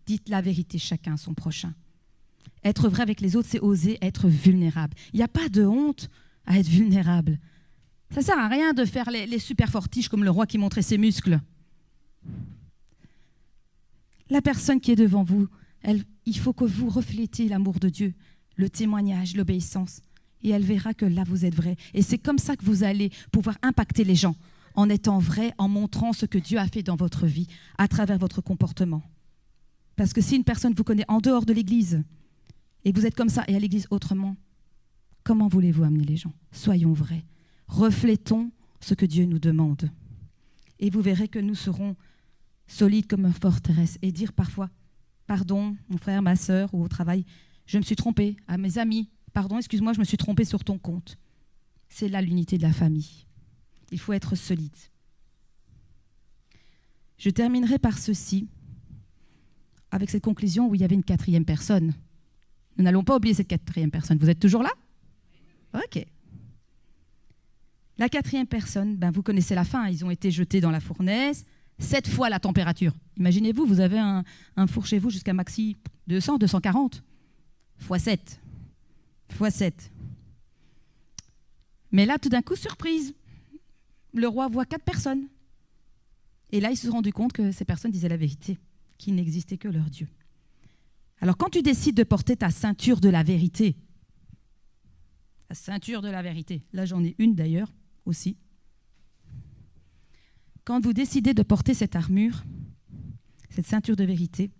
Dites la vérité chacun à son prochain. Être vrai avec les autres, c'est oser être vulnérable. Il n'y a pas de honte à être vulnérable. Ça ne sert à rien de faire les super fortiches comme le roi qui montrait ses muscles. La personne qui est devant vous, il faut que vous reflétiez l'amour de Dieu, le témoignage, l'obéissance. Et elle verra que là, vous êtes vrai. Et c'est comme ça que vous allez pouvoir impacter les gens, en étant vrai, en montrant ce que Dieu a fait dans votre vie, à travers votre comportement. Parce que si une personne vous connaît en dehors de l'église, et vous êtes comme ça, et à l'église autrement, comment voulez-vous amener les gens? Soyons vrais. Reflétons ce que Dieu nous demande. Et vous verrez que nous serons solides comme une forteresse. Et dire parfois, pardon, mon frère, ma sœur, ou au travail, je me suis trompée, à mes amis, pardon, excuse-moi, je me suis trompée sur ton compte. C'est là l'unité de la famille. Il faut être solide. Je terminerai par ceci, avec cette conclusion où il y avait une quatrième personne. Nous n'allons pas oublier cette quatrième personne. Vous êtes toujours là? Ok. La quatrième personne, vous connaissez la fin, ils ont été jetés dans la fournaise, 7 fois la température. Imaginez-vous, vous avez un four chez vous jusqu'à maxi 200, 240, x 7. X 7. Mais là, tout d'un coup, surprise, le roi voit 4 personnes. Et là, ils se sont rendus compte que ces personnes disaient la vérité, qu'il n'existait que leur Dieu. Alors, quand tu décides de porter ta ceinture de la vérité, la ceinture de la vérité, là j'en ai une d'ailleurs aussi. Quand vous décidez de porter cette armure, cette ceinture de vérité,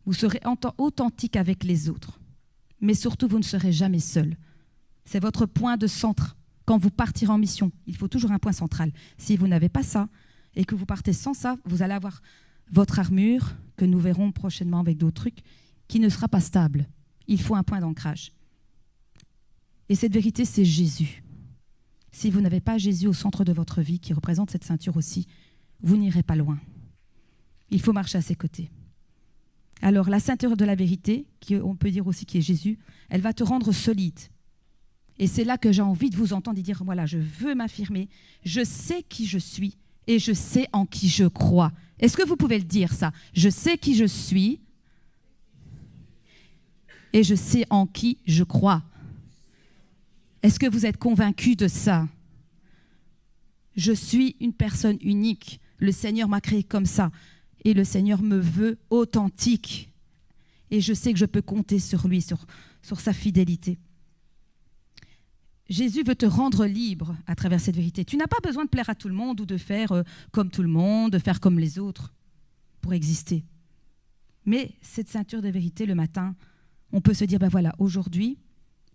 vous serez authentique avec les autres, mais surtout vous ne serez jamais seul. C'est votre point de centre. Quand vous partirez en mission, il faut toujours un point central. Si vous n'avez pas ça et que vous partez sans ça, vous allez avoir votre armure, que nous verrons prochainement avec d'autres trucs, qui ne sera pas stable. Il faut un point d'ancrage. Et cette vérité, c'est Jésus. Si vous n'avez pas Jésus au centre de votre vie, qui représente cette ceinture aussi, vous n'irez pas loin. Il faut marcher à ses côtés. Alors, la ceinture de la vérité, on peut dire aussi qui est Jésus, elle va te rendre solide. Et c'est là que j'ai envie de vous entendre et dire, voilà, je veux m'affirmer, je sais qui je suis et je sais en qui je crois. Est-ce que vous pouvez le dire, ça? Je sais qui je suis et je sais en qui je crois. Est-ce que vous êtes convaincus de ça? Je suis une personne unique. Le Seigneur m'a créé comme ça. Et le Seigneur me veut authentique. Et je sais que je peux compter sur lui, sur sa fidélité. Jésus veut te rendre libre à travers cette vérité. Tu n'as pas besoin de plaire à tout le monde ou de faire comme tout le monde, de faire comme les autres pour exister. Mais cette ceinture de vérité, le matin, on peut se dire, voilà, aujourd'hui,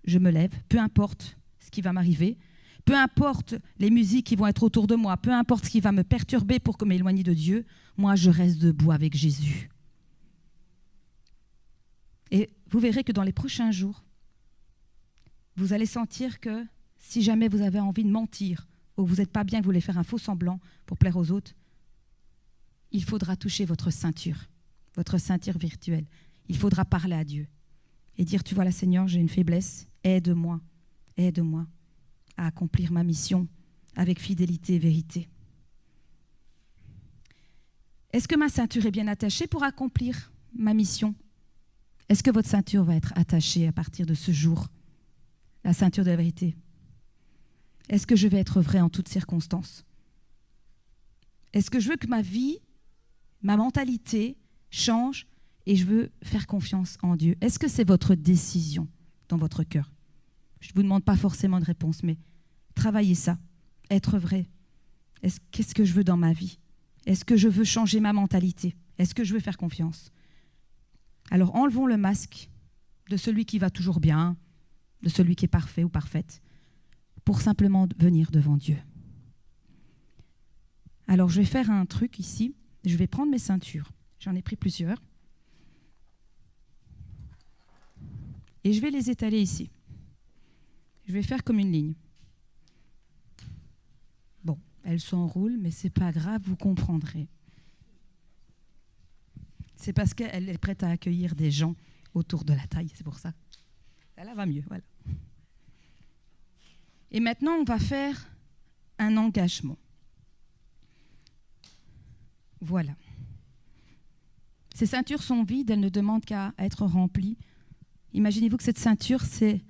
je me lève, peu importe ce qui va m'arriver, peu importe les musiques qui vont être autour de moi, peu importe ce qui va me perturber pour m'éloigner de Dieu, moi je reste debout avec Jésus. Et vous verrez que dans les prochains jours, vous allez sentir que si jamais vous avez envie de mentir ou que vous n'êtes pas bien, que vous voulez faire un faux semblant pour plaire aux autres, il faudra toucher votre ceinture virtuelle. Il faudra parler à Dieu et dire, tu vois là Seigneur, j'ai une faiblesse, aide-moi à accomplir ma mission avec fidélité et vérité. Est-ce que ma ceinture est bien attachée pour accomplir ma mission? Est-ce que votre ceinture va être attachée à partir de ce jour? La ceinture de la vérité. Est-ce que je vais être vrai en toutes circonstances? Est-ce que je veux que ma vie, ma mentalité change et je veux faire confiance en Dieu? Est-ce que c'est votre décision dans votre cœur? Je ne vous demande pas forcément de réponse, mais travaillez ça, être vrai. Qu'est-ce que je veux dans ma vie? Est-ce que je veux changer ma mentalité? Est-ce que je veux faire confiance? Alors enlevons le masque de celui qui va toujours bien, de celui qui est parfait ou parfaite, pour simplement venir devant Dieu. Alors je vais faire un truc ici, je vais prendre mes ceintures, j'en ai pris plusieurs, et je vais les étaler ici. Je vais faire comme une ligne. Bon, elles s'enroulent, mais c'est pas grave, vous comprendrez. C'est parce qu'elle est prête à accueillir des gens autour de la taille, c'est pour ça. Là va mieux, voilà. Et maintenant, on va faire un engagement. Voilà. Ces ceintures sont vides, elles ne demandent qu'à être remplies. Imaginez-vous que cette ceinture, c'est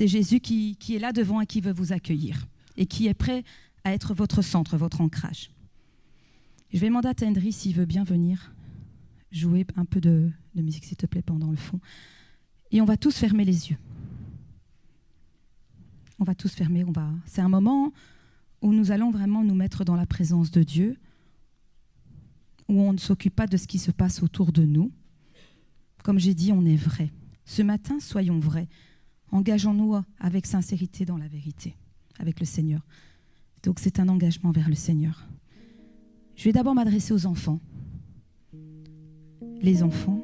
Jésus qui est là devant et qui veut vous accueillir et qui est prêt à être votre centre, votre ancrage. Je vais demander à Tendry s'il veut bien venir jouer un peu de musique, s'il te plaît, pendant le fond. Et on va tous fermer les yeux. On va tous fermer. C'est un moment où nous allons vraiment nous mettre dans la présence de Dieu, où on ne s'occupe pas de ce qui se passe autour de nous. Comme j'ai dit, on est vrai. Ce matin, soyons vrais. Engageons-nous avec sincérité dans la vérité, avec le Seigneur. Donc c'est un engagement vers le Seigneur. Je vais d'abord m'adresser aux enfants. Les enfants,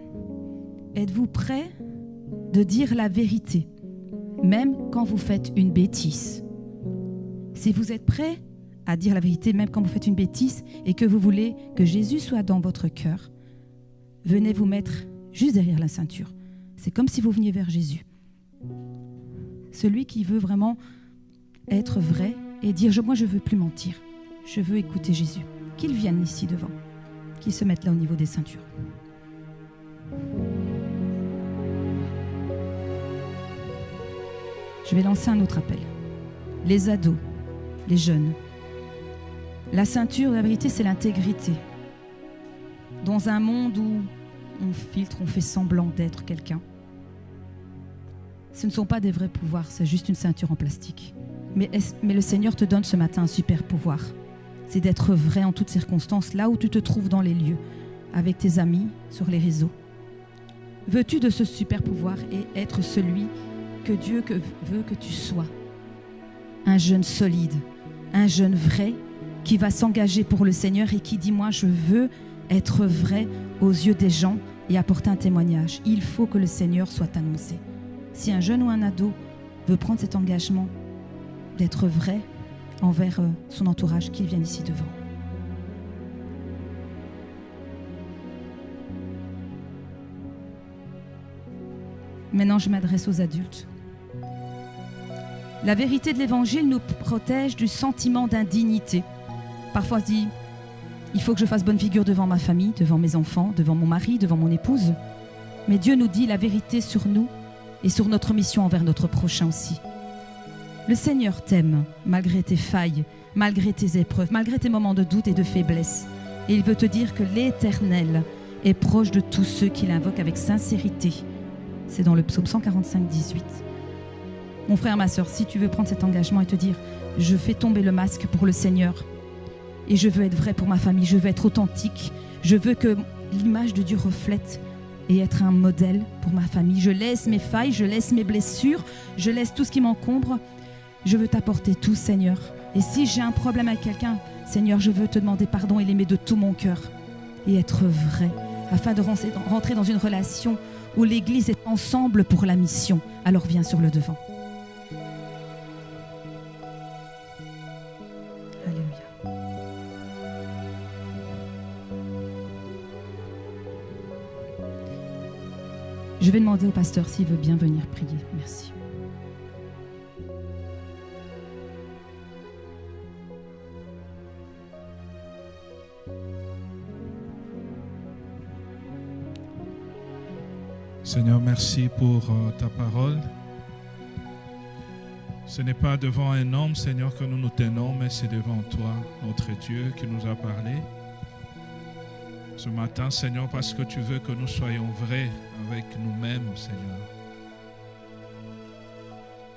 êtes-vous prêts de dire la vérité, même quand vous faites une bêtise? Si vous êtes prêts à dire la vérité, même quand vous faites une bêtise et que vous voulez que Jésus soit dans votre cœur, venez vous mettre juste derrière la ceinture. C'est comme si vous veniez vers Jésus. Celui qui veut vraiment être vrai et dire « moi je ne veux plus mentir, je veux écouter Jésus », qu'il vienne ici devant, qu'il se mette là au niveau des ceintures. Je vais lancer un autre appel. Les ados, les jeunes. La ceinture, la vérité, c'est l'intégrité. Dans un monde où on filtre, on fait semblant d'être quelqu'un, ce ne sont pas des vrais pouvoirs, c'est juste une ceinture en plastique. Mais le Seigneur te donne ce matin un super pouvoir. C'est d'être vrai en toutes circonstances, là où tu te trouves dans les lieux, avec tes amis, sur les réseaux. Veux-tu de ce super pouvoir et être celui que Dieu veut que tu sois? Un jeune solide, un jeune vrai qui va s'engager pour le Seigneur et qui dit « moi je veux être vrai aux yeux des gens et apporter un témoignage ». Il faut que le Seigneur soit annoncé. Si un jeune ou un ado veut prendre cet engagement d'être vrai envers son entourage, qu'il vienne ici devant. Maintenant, je m'adresse aux adultes. La vérité de l'Évangile nous protège du sentiment d'indignité. Parfois, on se dit, il faut que je fasse bonne figure devant ma famille, devant mes enfants, devant mon mari, devant mon épouse. Mais Dieu nous dit la vérité sur nous et sur notre mission envers notre prochain aussi. Le Seigneur t'aime malgré tes failles, malgré tes épreuves, malgré tes moments de doute et de faiblesse. Et il veut te dire que l'Éternel est proche de tous ceux qui l'invoquent avec sincérité. C'est dans le psaume 145, 18. Mon frère, ma sœur, si tu veux prendre cet engagement et te dire « Je fais tomber le masque pour le Seigneur et je veux être vrai pour ma famille, je veux être authentique, je veux que l'image de Dieu reflète et être un modèle pour ma famille. Je laisse mes failles, je laisse mes blessures, je laisse tout ce qui m'encombre. Je veux t'apporter tout, Seigneur. Et si j'ai un problème avec quelqu'un, Seigneur, je veux te demander pardon et l'aimer de tout mon cœur et être vrai afin de rentrer dans une relation où l'Église est ensemble pour la mission. Alors viens sur le devant. Alléluia. Je vais demander au pasteur s'il veut bien venir prier. Merci. Seigneur, merci pour ta parole. Ce n'est pas devant un homme, Seigneur, que nous nous tenons, mais c'est devant toi, notre Dieu, qui nous a parlé. Ce matin, Seigneur, parce que tu veux que nous soyons vrais avec nous-mêmes, Seigneur.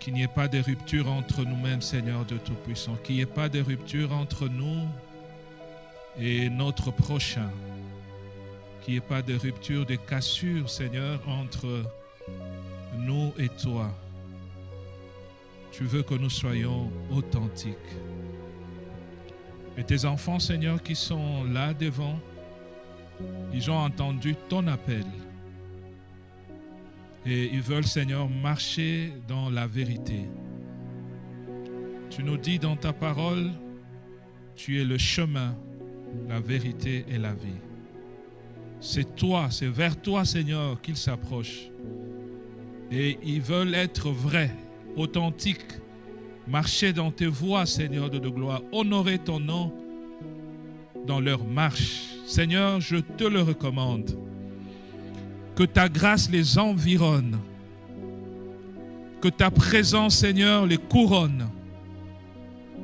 Qu'il n'y ait pas de rupture entre nous-mêmes, Seigneur de Tout-Puissant. Qu'il n'y ait pas de rupture entre nous et notre prochain. Qu'il n'y ait pas de rupture, de cassure, Seigneur, entre nous et toi. Tu veux que nous soyons authentiques. Et tes enfants, Seigneur, qui sont là devant, ils ont entendu ton appel. Et ils veulent, Seigneur, marcher dans la vérité. Tu nous dis dans ta parole, tu es le chemin, la vérité et la vie. C'est toi, c'est vers toi, Seigneur, qu'ils s'approchent. Et ils veulent être vrais, authentiques, marcher dans tes voies, Seigneur de gloire, honorer ton nom dans leur marche. Seigneur, je te le recommande. Que ta grâce les environne. Que ta présence, Seigneur, les couronne.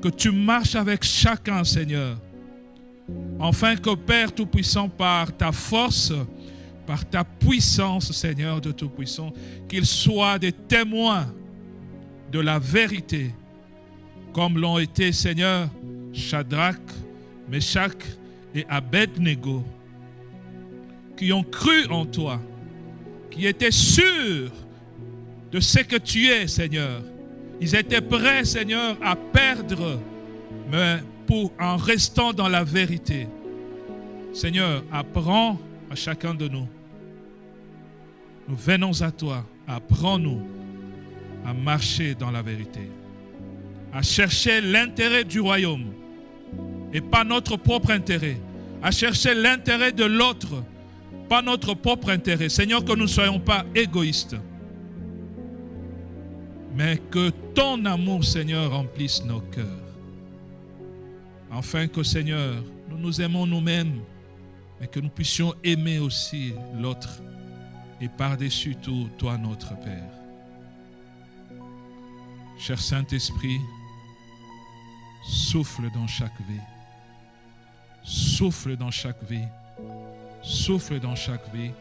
Que tu marches avec chacun, Seigneur. Enfin que Père Tout-Puissant, par ta force, par ta puissance, Seigneur de Tout-Puissant, qu'ils soient des témoins de la vérité, comme l'ont été, Seigneur, Shadrach, Meshach et Abednego, qui ont cru en toi, qui étaient sûrs de ce que tu es, Seigneur. Ils étaient prêts, Seigneur, à perdre, mais en restant dans la vérité. Seigneur, apprends à chacun de nous. Nous venons à toi. Apprends-nous à marcher dans la vérité, à chercher l'intérêt du royaume et pas notre propre intérêt, à chercher l'intérêt de l'autre, pas notre propre intérêt. Seigneur, que nous ne soyons pas égoïstes, mais que ton amour, Seigneur, remplisse nos cœurs. Afin que, Seigneur, nous nous aimons nous-mêmes, mais que nous puissions aimer aussi l'autre. Et par-dessus tout, toi, notre Père. Cher Saint-Esprit, souffle dans chaque vie. Souffle dans chaque vie. Souffle dans chaque vie.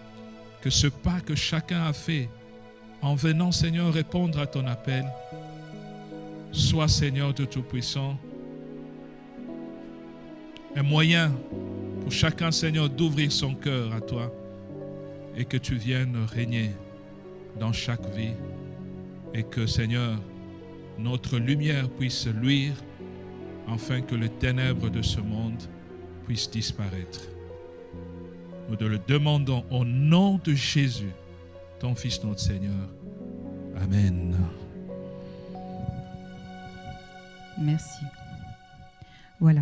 Que ce pas que chacun a fait en venant, Seigneur, répondre à ton appel, soit, Seigneur de Tout-Puissant, un moyen pour chacun, Seigneur, d'ouvrir son cœur à toi et que tu viennes régner dans chaque vie et que, Seigneur, notre lumière puisse luire afin que les ténèbres de ce monde puissent disparaître. Nous te le demandons au nom de Jésus, ton Fils, notre Seigneur. Amen. Merci. Voilà.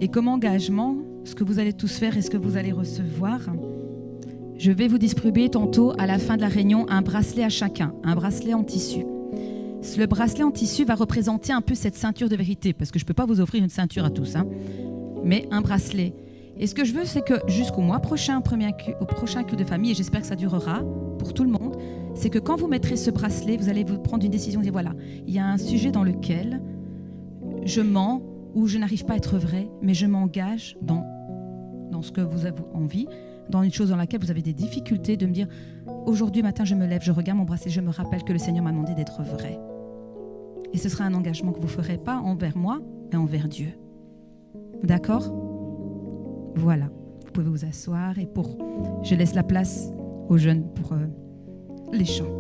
Et comme engagement, ce que vous allez tous faire et ce que vous allez recevoir, je vais vous distribuer tantôt à la fin de la réunion un bracelet à chacun, un bracelet en tissu. Le bracelet en tissu va représenter un peu cette ceinture de vérité, parce que je ne peux pas vous offrir une ceinture à tous, hein, mais un bracelet. Et ce que je veux, c'est que jusqu'au mois prochain, au prochain culte de famille, et j'espère que ça durera pour tout le monde, c'est que quand vous mettrez ce bracelet, vous allez vous prendre une décision et dire voilà, il y a un sujet dans lequel je mens ou je n'arrive pas à être vrai, mais je m'engage dans ce que vous avez envie, dans une chose dans laquelle vous avez des difficultés, de me dire aujourd'hui matin, je me lève, je regarde mon bracelet, je me rappelle que le Seigneur m'a demandé d'être vrai. Et ce sera un engagement que vous ne ferez pas envers moi, mais envers Dieu. D'accord ? Voilà. Vous pouvez vous asseoir et je laisse la place aux jeunes pour les chants.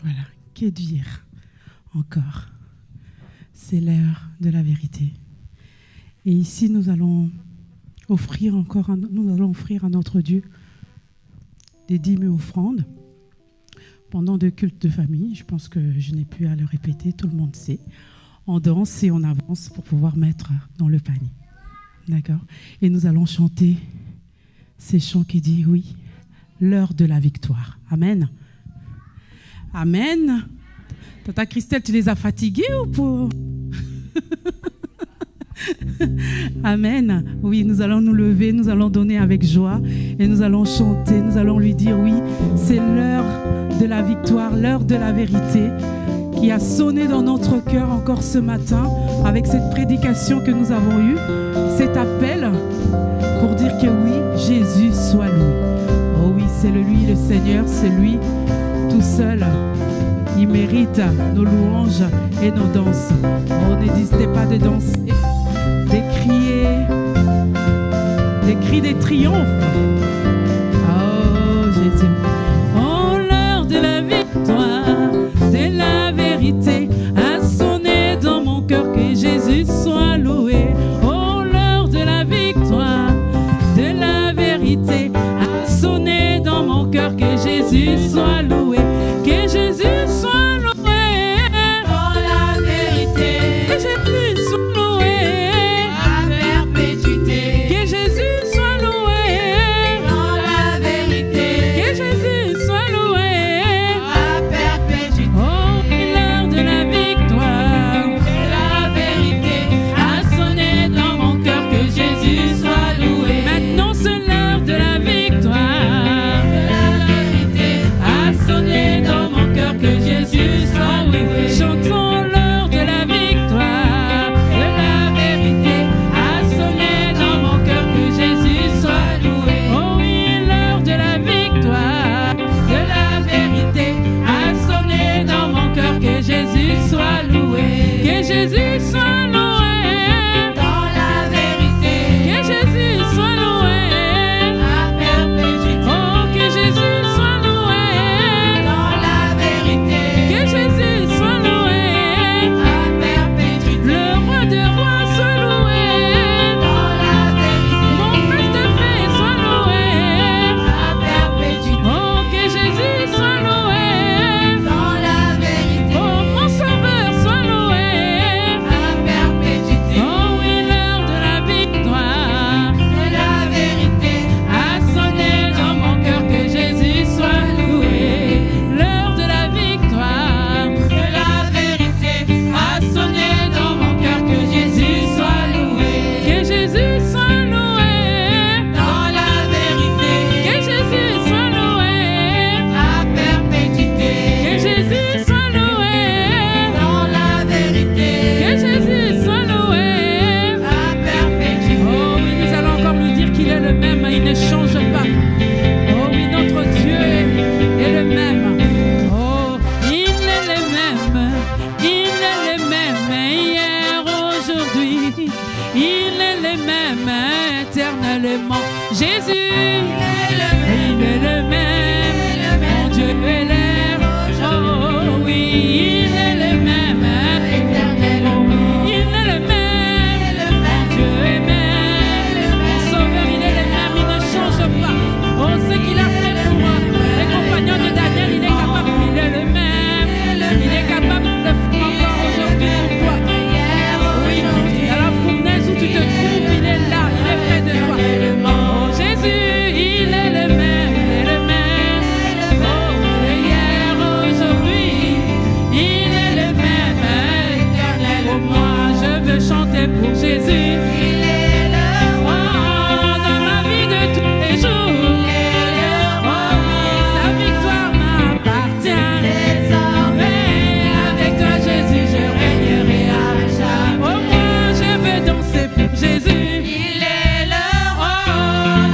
Voilà, que dire encore? C'est l'heure de la vérité. Et ici, nous allons offrir à notre Dieu des dîmes et offrandes pendant deux cultes de famille. Je pense que je n'ai plus à le répéter, tout le monde sait. On danse et on avance pour pouvoir mettre dans le panier. D'accord? Et nous allons chanter ces chants qui disent oui, l'heure de la victoire. Amen. Amen. Tata Christelle, tu les as fatigués ou pour... Amen. Oui, nous allons nous lever, nous allons donner avec joie et nous allons chanter, nous allons lui dire oui, c'est l'heure de la victoire, l'heure de la vérité qui a sonné dans notre cœur encore ce matin avec cette prédication que nous avons eue, cet appel pour dire que oui, Jésus soit loué. Oh oui, c'est lui le Seigneur, c'est lui tout seul. Il mérite nos louanges et nos danses. Oh, n'hésitez pas de danser, de crier, des cris de triomphe. Oh, Jésus. Oh, l'heure de la victoire, de la vérité, a sonné dans mon cœur, que Jésus soit loué. Oh, l'heure de la victoire, de la vérité, a sonné dans mon cœur, que Jésus soit loué. Que Jésus soit loué dans la vérité. Que Jésus soit loué à perpétuité. Que Jésus soit loué dans la vérité. Que Jésus tellement. Jésus, il est le même, mon Dieu est l'air. Oh oui, il est le même, oh oui, il est le même, mon Dieu est même, mon Sauveur, il est le même, il ne change pas. Oh, ce qu'il a fait pour moi, les compagnons de Daniel, il est capable, il est le même, il est capable de le faire encore aujourd'hui pour toi. Oui, dans la fournaise où tu te trouves, il est là, il est près de toi. Oh Jésus, il est le même, il est le même. Oh, hier, aujourd'hui, il est le même. Oh, moi, je veux chanter pour Jésus. Il est le roi dans ma vie de tous les jours. Oh oui, sa victoire m'appartient. Désormais, avec toi, Jésus, je régnerai à jamais. Oh, moi, je veux danser pour Jésus. Il est le roi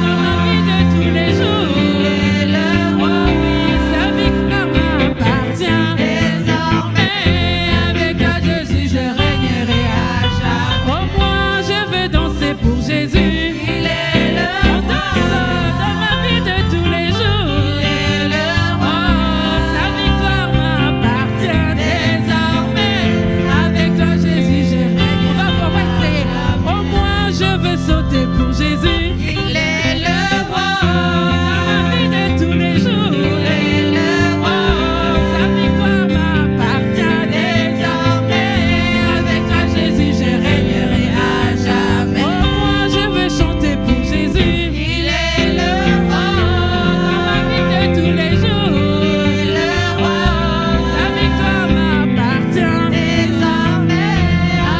dans ma vie de tous les jours. Il est le roi, oui, sa victoire m'appartient. Désormais, avec toi, Jésus, je régnerai à jamais. Oh, moi, je veux danser pour Jésus. Il est le roi dans ma vie de tous les jours. Il est le roi, sa victoire m'appartient. Désormais, avec toi, Jésus, je règne. On va pouvoir essayer. Oh, moi, je veux sauter pour Jésus. Il est le roi dans ma vie de tous les jours. Il est le roi, sa victoire m'appartient. Désormais, avec toi, Jésus, je régnerai à jamais. Oh, moi, je veux chanter pour Jésus. Il est le roi dans ma vie de tous les jours. Il est le roi, sa victoire m'appartient. Désormais,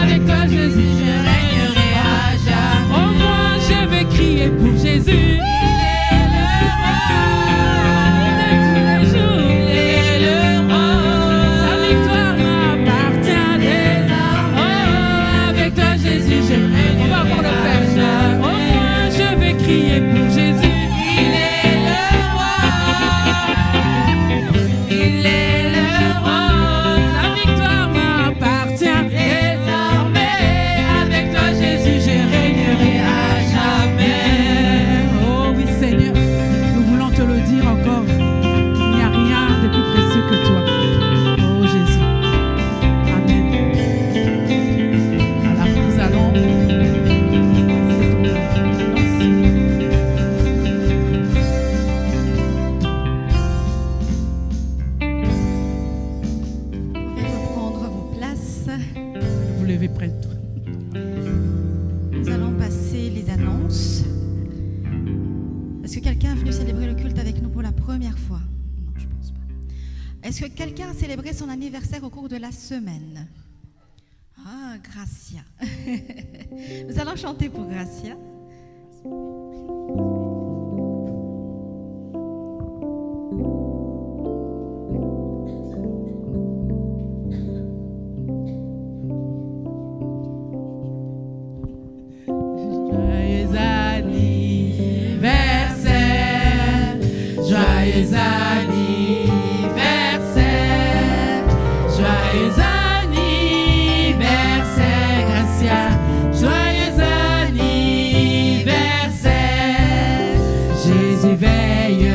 avec toi, Jésus, je régnerai à jamais. Oh, moi, je vais crier pour Jésus. Il est le roi de tous les jours. Il est le roi, sa victoire m'appartient. Désormais, oh, avec toi, Jésus, je règne. On va encore le faire. Oh, moi, je vais crier pour Jésus. Il est le roi. Il est le roi, sa victoire m'appartient. Désormais, avec toi, Jésus, je régnerai à jamais. Oh oui Seigneur, nous voulons te le dire encore. Il n'y a rien de plus précieux que toi. Oh Jésus. Amen. Alors nous allons passer ton danse. Vous pouvez reprendre vos places. Vous levez près de toi. Nous allons passer les annonces. Est-ce que quelqu'un est venu célébrer le culte avec nous pour la première fois? Non, je pense pas. Est-ce que quelqu'un a célébré son anniversaire au cours de la semaine? Ah, Gracia. Nous allons chanter pour Gracia. Joyeux anniversaire, joyeux anniversaire, joyeux anniversaire, Gracia, joyeux anniversaire. Jésus veille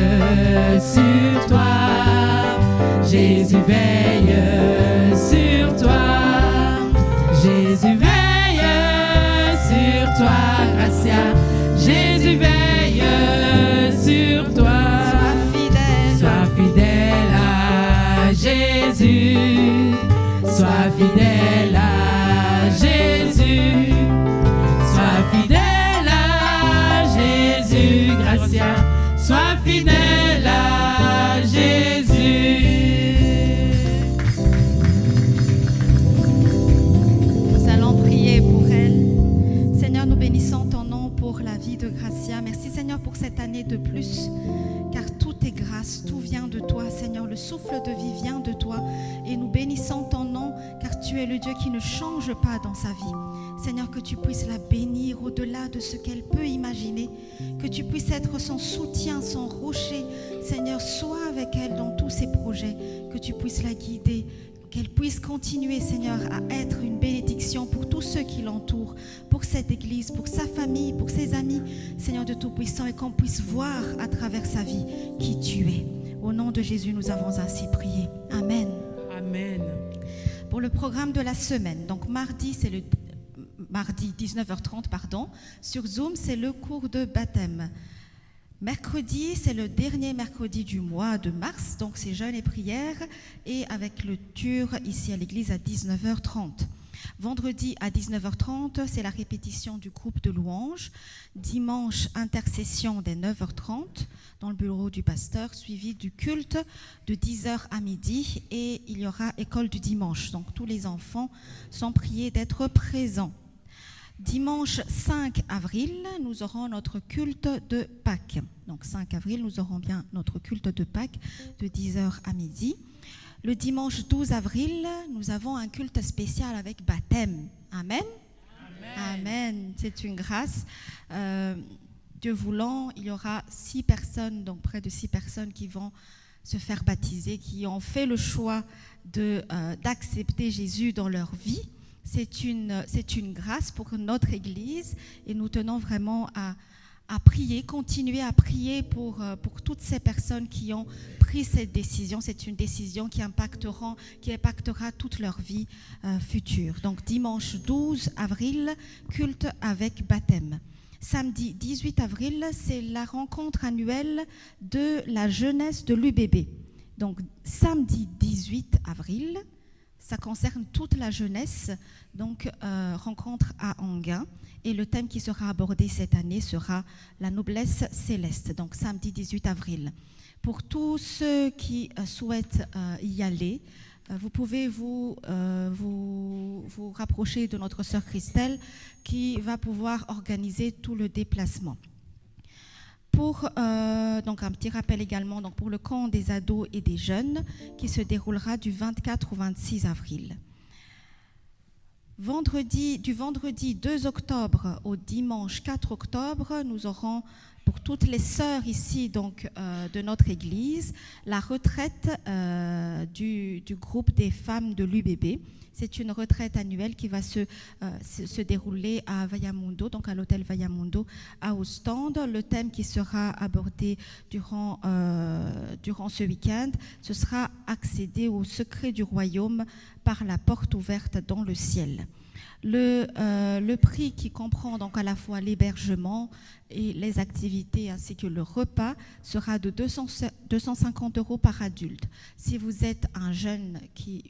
sur toi, Jésus veille sur toi, Jésus veille sur toi, Gracia. Jésus veille sur toi. Sois fidèle à Jésus. Sois fidèle à Jésus. Sois fidèle à Jésus, Gracia. Sois fidèle à Jésus. Nous allons prier pour elle. Seigneur, nous bénissons ton nom pour la vie de Gracia. Merci Seigneur pour cette année de plus, car tout est grâce, tout vient de toi Seigneur, le souffle de vie vient de toi et nous bénissons ton nom car tu es le Dieu qui ne change pas dans sa vie. Seigneur, que tu puisses la bénir au-delà de ce qu'elle peut imaginer, que tu puisses être son soutien, son rocher. Seigneur, sois avec elle dans tous ses projets, que tu puisses la guider qu'elle puisse continuer, Seigneur, à être une bénédiction pour tous ceux qui l'entourent, pour cette église, pour sa famille, pour ses amis, Seigneur de Tout-Puissant, et qu'on puisse voir à travers sa vie qui tu es. Au nom de Jésus, nous avons ainsi prié. Amen. Amen. Pour le programme de la semaine, donc mardi, c'est le mardi 19h30, sur Zoom, c'est le cours de baptême. Mercredi, c'est le dernier mercredi du mois de mars, donc c'est jeûne et prière, et avec le TUR ici à l'église à 19h30. Vendredi à 19h30, c'est la répétition du groupe de louanges. Dimanche, intercession dès 9h30 dans le bureau du pasteur, suivi du culte de 10h à midi, et il y aura école du dimanche. Donc tous les enfants sont priés d'être présents. Dimanche 5 avril, nous aurons notre culte de Pâques. Donc 5 avril, nous aurons bien notre culte de Pâques de 10h à midi. Le dimanche 12 avril, nous avons un culte spécial avec baptême. Amen. Amen. Amen. C'est une grâce. Dieu voulant, il y aura 6 personnes, donc près de 6 personnes qui vont se faire baptiser, qui ont fait le choix d'accepter Jésus dans leur vie. C'est une grâce pour notre Église et nous tenons vraiment à prier, continuer à prier pour toutes ces personnes qui ont pris cette décision. C'est une décision qui impactera toute leur vie future. Donc dimanche 12 avril, culte avec baptême. Samedi 18 avril, c'est la rencontre annuelle de la jeunesse de l'UBB. Donc samedi 18 avril, ça concerne toute la jeunesse, donc rencontre à Anguin. Et le thème qui sera abordé cette année sera la noblesse céleste, donc samedi 18 avril. Pour tous ceux qui souhaitent y aller, vous pouvez vous rapprocher de notre sœur Christelle qui va pouvoir organiser tout le déplacement. Donc un petit rappel également donc pour le camp des ados et des jeunes qui se déroulera du 24 au 26 avril. Du vendredi 2 octobre au dimanche 4 octobre, nous aurons pour toutes les sœurs ici donc, de notre église la retraite du groupe des femmes de l'UBB. C'est une retraite annuelle qui va se dérouler à Vallamundo, donc à l'hôtel Vallamundo à Ostende. Le thème qui sera abordé durant ce week-end, ce sera accéder au secret du royaume par la porte ouverte dans le ciel. Le prix qui comprend donc à la fois l'hébergement et les activités ainsi que le repas sera de 250 € par adulte. Si vous êtes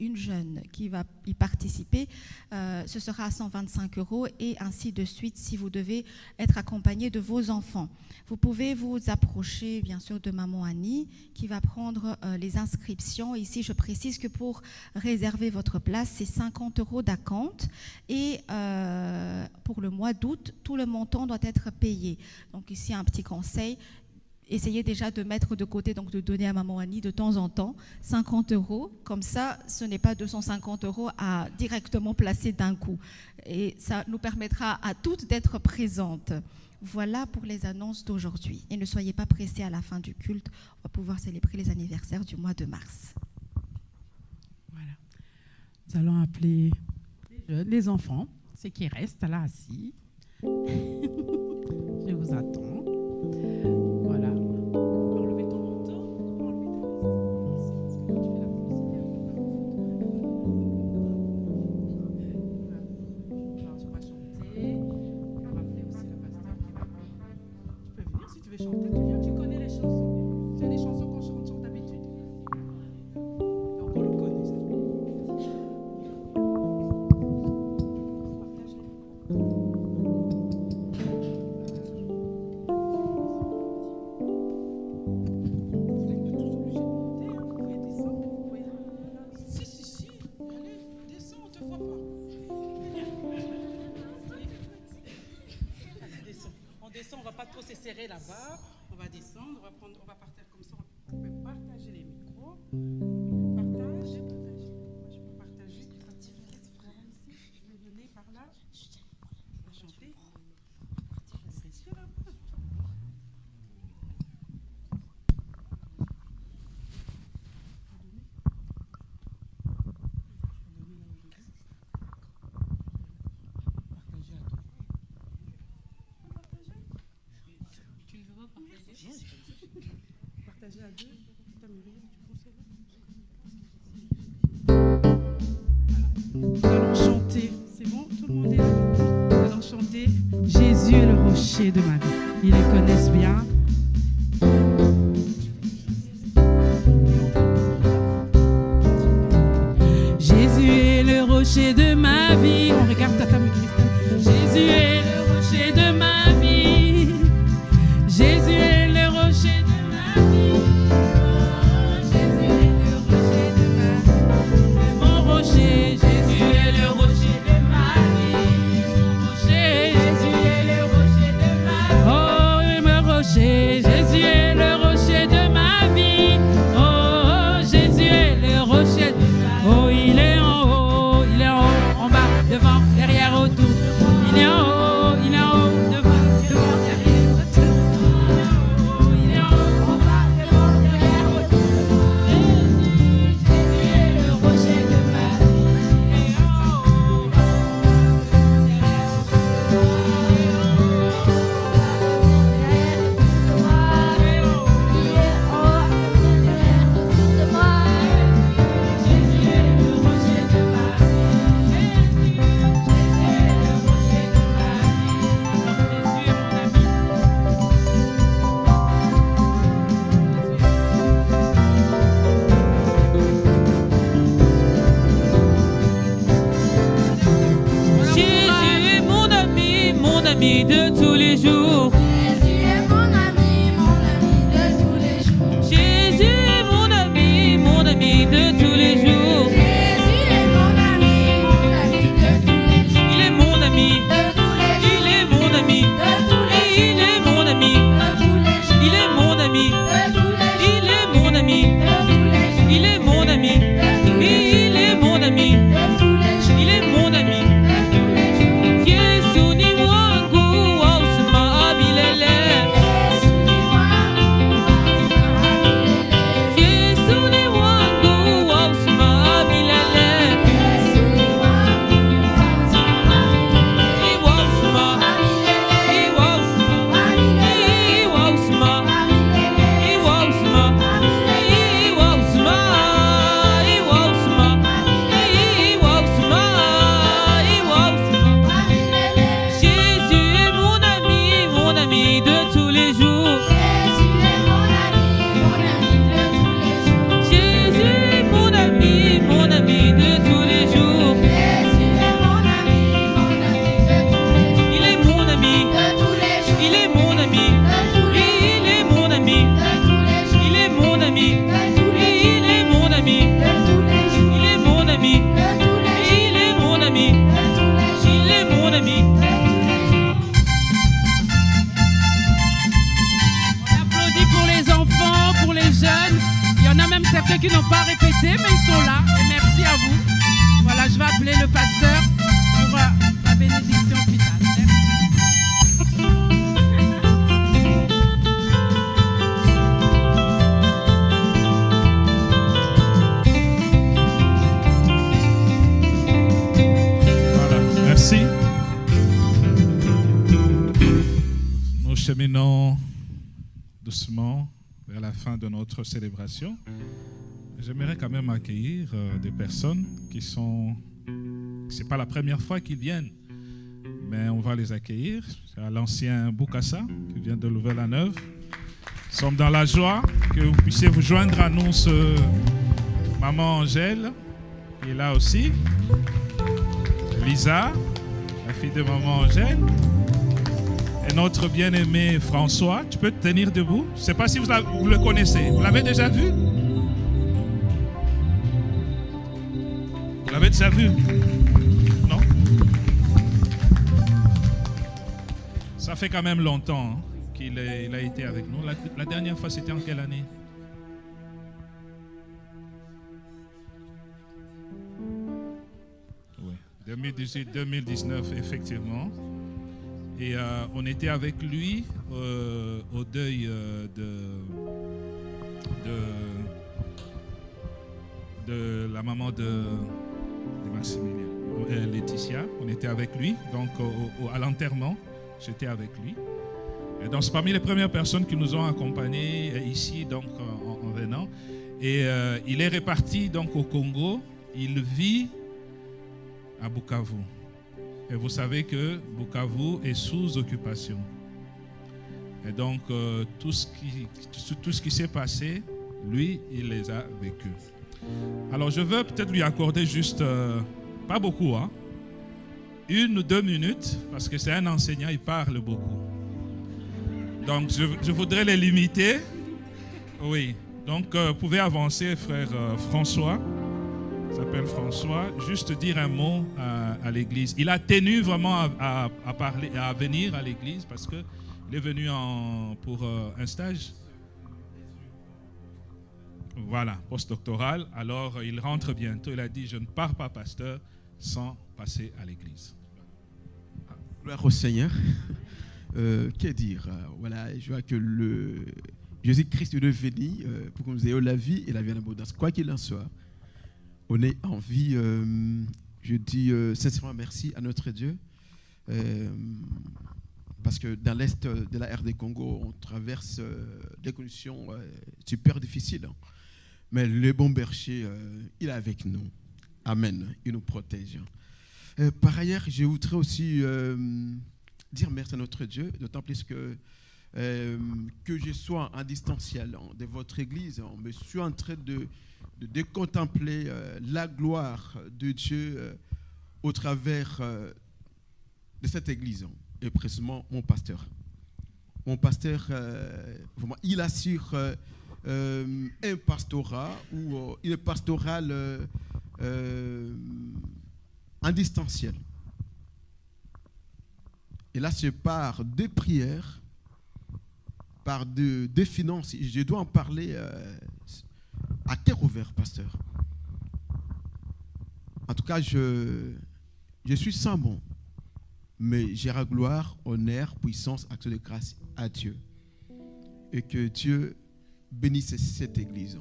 une jeune qui va y participer, ce sera à 125 € et ainsi de suite si vous devez être accompagné de vos enfants. Vous pouvez vous approcher bien sûr de maman Annie qui va prendre les inscriptions. Ici, je précise que pour réserver votre place, c'est 50 € d'acompte et pour le mois d'août, tout le montant doit être payé. Donc ici, un petit conseil, essayez déjà de mettre de côté, donc de donner à maman Annie de temps en temps 50 €. Comme ça, ce n'est pas 250 € à directement placer d'un coup. Et ça nous permettra à toutes d'être présentes. Voilà pour les annonces d'aujourd'hui. Et ne soyez pas pressés à la fin du culte. On va pouvoir célébrer les anniversaires du mois de mars. Voilà. Nous allons appeler les enfants, ceux qui restent là assis. Je vous attends. Voilà. Enlevez ton manteau. On va chanter. On va appeler aussi le pasteur qui va. Tu peux venir si tu veux chanter. Tu viens, tu connais les chansons. C'est les chansons qu'on chante d'habitude. Donc on le connaît. On va pas trop se serrer là-bas. On va descendre, on va partir comme ça. On peut partager les micros. Partage. Je peux partager. Je vais venir par là. On va chanter. Partagez à deux. Nous allons chanter. C'est bon, tout le monde est là. Nous allons chanter Jésus est le rocher de ma vie. Ils les connaissent bien. Jésus est le rocher de ma vie. On regarde Tata Christelle. Jésus est le rocher de ma vie. Jésus est le rocher de ma vie. Oh, Jésus est le rocher de ma vie. Mon rocher, Jésus est le rocher de ma vie. Mon rocher, Jésus est le rocher de ma vie. Oh, mon rocher, Jésus est le rocher de ma vie. Oh, Jésus est le rocher de ma vie. Oh, il est en haut, en bas, devant, derrière, autour. Il est en haut, devant, derrière, autour. Il est en haut, en bas, devant, derrière, autour. Jésus est le rocher de ma vie. Il est en haut, Jésus est mon ami de tous les jours. Jésus est mon ami de tous les jours. Jésus est mon ami de tous les jours. Jésus est mon ami de tous les jours. Il est mon ami. De tous les jours. Il est mon ami. De tous les jours. Il est mon ami. De tous les jours. Il est mon ami. De tous les jours. Il est mon ami. De tous les jours. Il est mon ami. Il est mon ami. De tous les jours. Il est mon ami. De tous les jours. Yesu ni wangu wa uzima milele. Yesu ni wangu Yesu ni wangu wa uzima milele. Yesu ni wangu Iwa uzima. Iwa uzima. Iwa uzima. Iwa uzima. Iwa uzima. Iwa uzima. Iwa uzima. Iwa uzima. Jésus est mon ami de tous les jours. Jésus est mon ami de tous les jours. Jésus est mon ami de tous les jours. Jésus est mon ami de tous les jours. Il est mon ami. De tous les jours. Il est mon ami. De tous les jours. Il est mon ami. De tous les jours. Il est mon ami. De tous les jours. Il est mon ami. De tous les jours. Il est mon ami. De tous les jours. Il est mon ami. De tous les jours. Il est mon ami. On applaudit pour les enfants, pour les jeunes. Il y en a même certains qui n'ont pas répété, mais ils sont là. Et merci à vous. Voilà, je vais appeler le pasteur pour la bénédiction finale. Merci. Voilà, merci. Nous cheminons doucement vers la fin de notre célébration. J'aimerais quand même accueillir des personnes qui sont... C'est pas la première fois qu'ils viennent, mais on va les accueillir. C'est à l'ancien Boukassa qui vient de Louvain-la-Neuve. Nous sommes dans la joie que vous puissiez vous joindre à nous, maman Angèle, qui est là aussi. Lisa, la fille de maman Angèle. Et notre bien-aimé François. Tu peux te tenir debout? Je ne sais pas si vous le connaissez. Vous l'avez déjà vu? Vous l'avez déjà vu? Non? Ça fait quand même longtemps qu'il a été avec nous. La dernière fois, c'était en quelle année? Oui, 2018-2019, effectivement. Et on était avec lui au deuil de la maman de Maximilien, Laetitia. On était avec lui, donc à l'enterrement, j'étais avec lui. Et donc, c'est parmi les premières personnes qui nous ont accompagnés ici, donc, en venant. Et il est réparti donc au Congo. Il vit à Bukavu. Et vous savez que Bukavu est sous occupation. Et donc, tout ce qui s'est passé, lui, il les a vécus. Alors, je veux peut-être lui accorder juste, pas beaucoup, 1 ou 2 minutes, parce que c'est un enseignant, il parle beaucoup. Donc, je voudrais les limiter. Oui. Donc, vous pouvez avancer, frère François. Il s'appelle François. Juste dire un mot à l'église. Il a tenu vraiment à parler, à venir à l'église parce qu'il est venu pour un stage. Voilà, postdoctoral. Alors, il rentre bientôt. Il a dit, je ne pars pas, pasteur, sans passer à l'église. Gloire au Seigneur. Que dire? Voilà, je vois que le Jésus-Christ est venu pour que nous ayons la vie et la vie en abondance. Quoi qu'il en soit, on est en vie. Je dis sincèrement merci à notre Dieu. Parce que dans l'est de la RD Congo, on traverse des conditions super difficiles. Mais le bon berger, il est avec nous. Amen. Il nous protège. Par ailleurs, je voudrais aussi dire merci à notre Dieu, d'autant plus que je sois en distanciel de votre église, je suis en train de contempler la gloire de Dieu au travers de cette église, et précisément mon pasteur. Mon pasteur, vraiment, il assure un pastorat ou il est pastoral en distanciel. Et là, c'est par des prières, par des finances. Je dois en parler à cœur ouvert, pasteur. En tout cas, je suis sans mot, mais j'ai la gloire, honneur, puissance, action de grâce à Dieu. Et que Dieu bénisse cette église.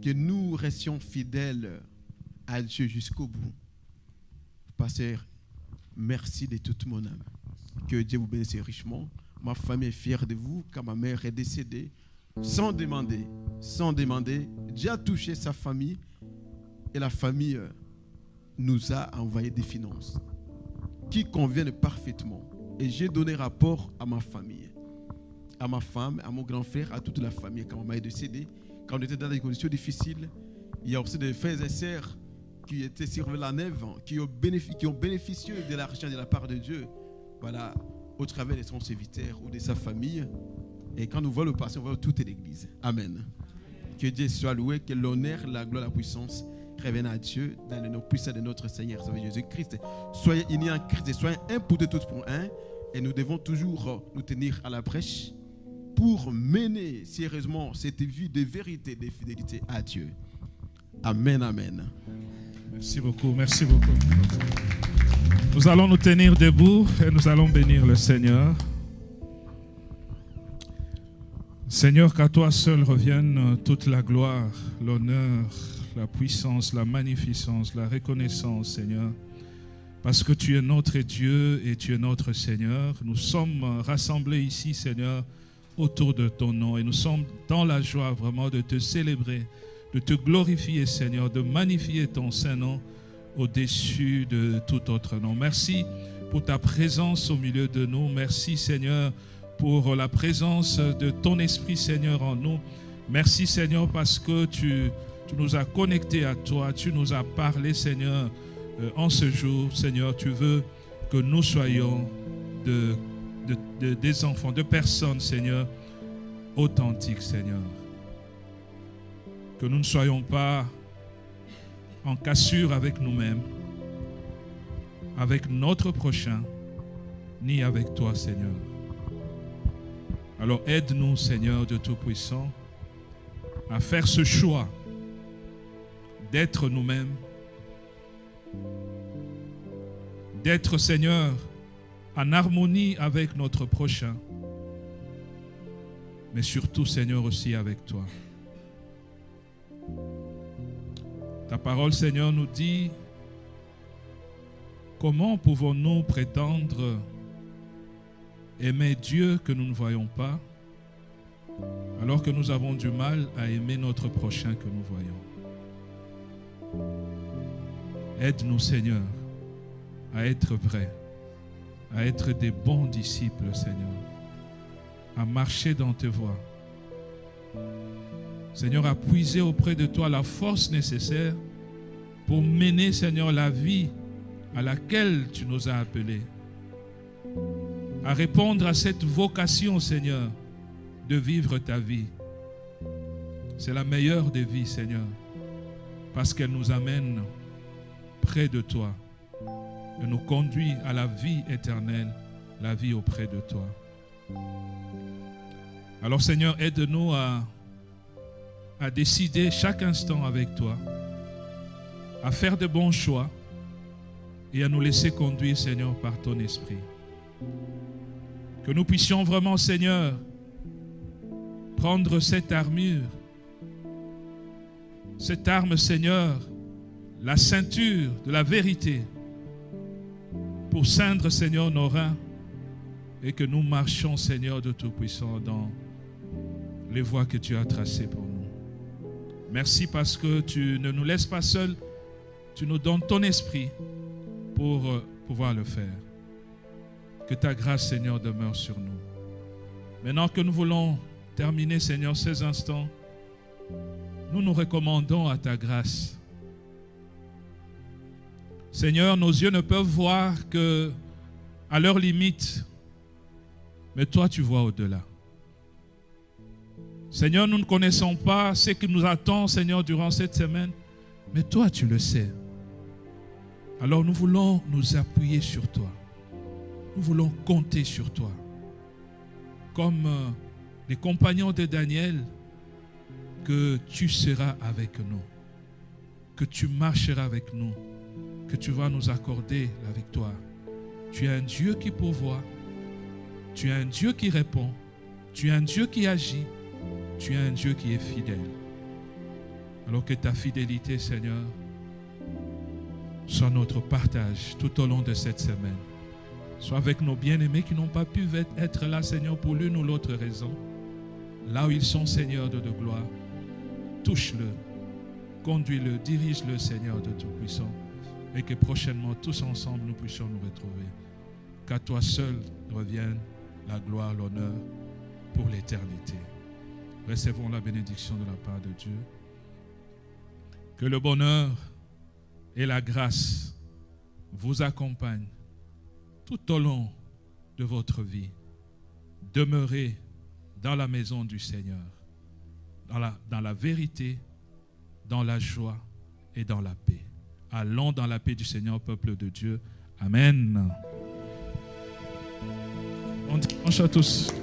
Que nous restions fidèles à Dieu jusqu'au bout. Pasteur, merci de toute mon âme. Que Dieu vous bénisse richement. Ma famille est fière de vous, car ma mère est décédée sans demander. Sans demander. Dieu a touché sa famille et la famille nous a envoyé des finances qui conviennent parfaitement. Et j'ai donné rapport à ma famille, à ma femme, à mon grand frère, à toute la famille. Quand maman est décédée, quand on était dans des conditions difficiles, il y a aussi des frères et sœurs qui étaient sur la nef, qui ont bénéficié de l'argent de la part de Dieu, voilà, au travers de son serviteur ou de sa famille. Et quand nous voyons le passé, on voit toute l'église. Amen. Que Dieu soit loué, que l'honneur, la gloire, la puissance reviennent à Dieu dans le nom puissant de notre Seigneur Jésus-Christ. Soyez unis en Christ et soyez un pour deux, tous pour un. Et nous devons toujours nous tenir à la brèche pour mener sérieusement cette vie de vérité et de fidélité à Dieu. Amen, amen. Merci beaucoup, merci beaucoup. Nous allons nous tenir debout et nous allons bénir le Seigneur. Seigneur, qu'à toi seul revienne toute la gloire, l'honneur, la puissance, la magnificence, la reconnaissance, Seigneur. Parce que tu es notre Dieu et tu es notre Seigneur. Nous sommes rassemblés ici, Seigneur, autour de ton nom. Et nous sommes dans la joie vraiment de te célébrer, de te glorifier, Seigneur, de magnifier ton Saint-Nom au-dessus de tout autre nom. Merci pour ta présence au milieu de nous. Merci, Seigneur, pour la présence de ton Esprit, Seigneur, en nous. Merci, Seigneur, parce que tu nous as connectés à toi. Tu nous as parlé, Seigneur, en ce jour. Seigneur, tu veux que nous soyons des enfants, de personnes, Seigneur, authentiques, Seigneur. Que nous ne soyons pas en cassure avec nous-mêmes, avec notre prochain, ni avec toi, Seigneur. Alors aide-nous, Seigneur de Tout-Puissant, à faire ce choix d'être nous-mêmes, d'être, Seigneur, en harmonie avec notre prochain, mais surtout, Seigneur, aussi avec toi. Ta parole, Seigneur, nous dit comment pouvons-nous prétendre aimer Dieu que nous ne voyons pas, alors que nous avons du mal à aimer notre prochain que nous voyons. Aide-nous, Seigneur, à être vrais, à être des bons disciples, Seigneur, à marcher dans tes voies. Seigneur, à puiser auprès de toi la force nécessaire pour mener, Seigneur, la vie à laquelle tu nous as appelés. À répondre à cette vocation, Seigneur, de vivre ta vie. C'est la meilleure des vies, Seigneur, parce qu'elle nous amène près de toi et nous conduit à la vie éternelle, la vie auprès de toi. Alors, Seigneur, aide-nous à décider chaque instant avec toi, à faire de bons choix et à nous laisser conduire, Seigneur, par ton esprit. Que nous puissions vraiment, Seigneur, prendre cette armure, cette arme, Seigneur, la ceinture de la vérité, pour ceindre, Seigneur, nos reins et que nous marchions, Seigneur de Tout-Puissant, dans les voies que tu as tracées pour nous. Merci parce que tu ne nous laisses pas seuls, tu nous donnes ton esprit pour pouvoir le faire. Que ta grâce, Seigneur, demeure sur nous. Maintenant que nous voulons terminer, Seigneur, ces instants, nous nous recommandons à ta grâce. Seigneur, nos yeux ne peuvent voir que à leur limite, mais toi, tu vois au-delà. Seigneur, nous ne connaissons pas ce qui nous attend, Seigneur, durant cette semaine, mais toi, tu le sais. Alors nous voulons nous appuyer sur toi. Nous voulons compter sur toi. Comme les compagnons de Daniel, que tu seras avec nous, que tu marcheras avec nous, que tu vas nous accorder la victoire. Tu es un Dieu qui pourvoit, tu es un Dieu qui répond, tu es un Dieu qui agit, tu es un Dieu qui est fidèle. Alors que ta fidélité, Seigneur, soit notre partage tout au long de cette semaine. Sois avec nos bien-aimés qui n'ont pas pu être là, Seigneur, pour l'une ou l'autre raison. Là où ils sont, Seigneur de gloire, touche-le, conduis-le, dirige-le, Seigneur de Tout-Puissant, et que prochainement, tous ensemble, nous puissions nous retrouver. Qu'à toi seul revienne la gloire, l'honneur pour l'éternité. Recevons la bénédiction de la part de Dieu. Que le bonheur et la grâce vous accompagnent tout au long de votre vie. Demeurez dans la maison du Seigneur, dans la vérité, dans la joie et dans la paix. Allons dans la paix du Seigneur, peuple de Dieu. Amen. On dit bonjour à tous.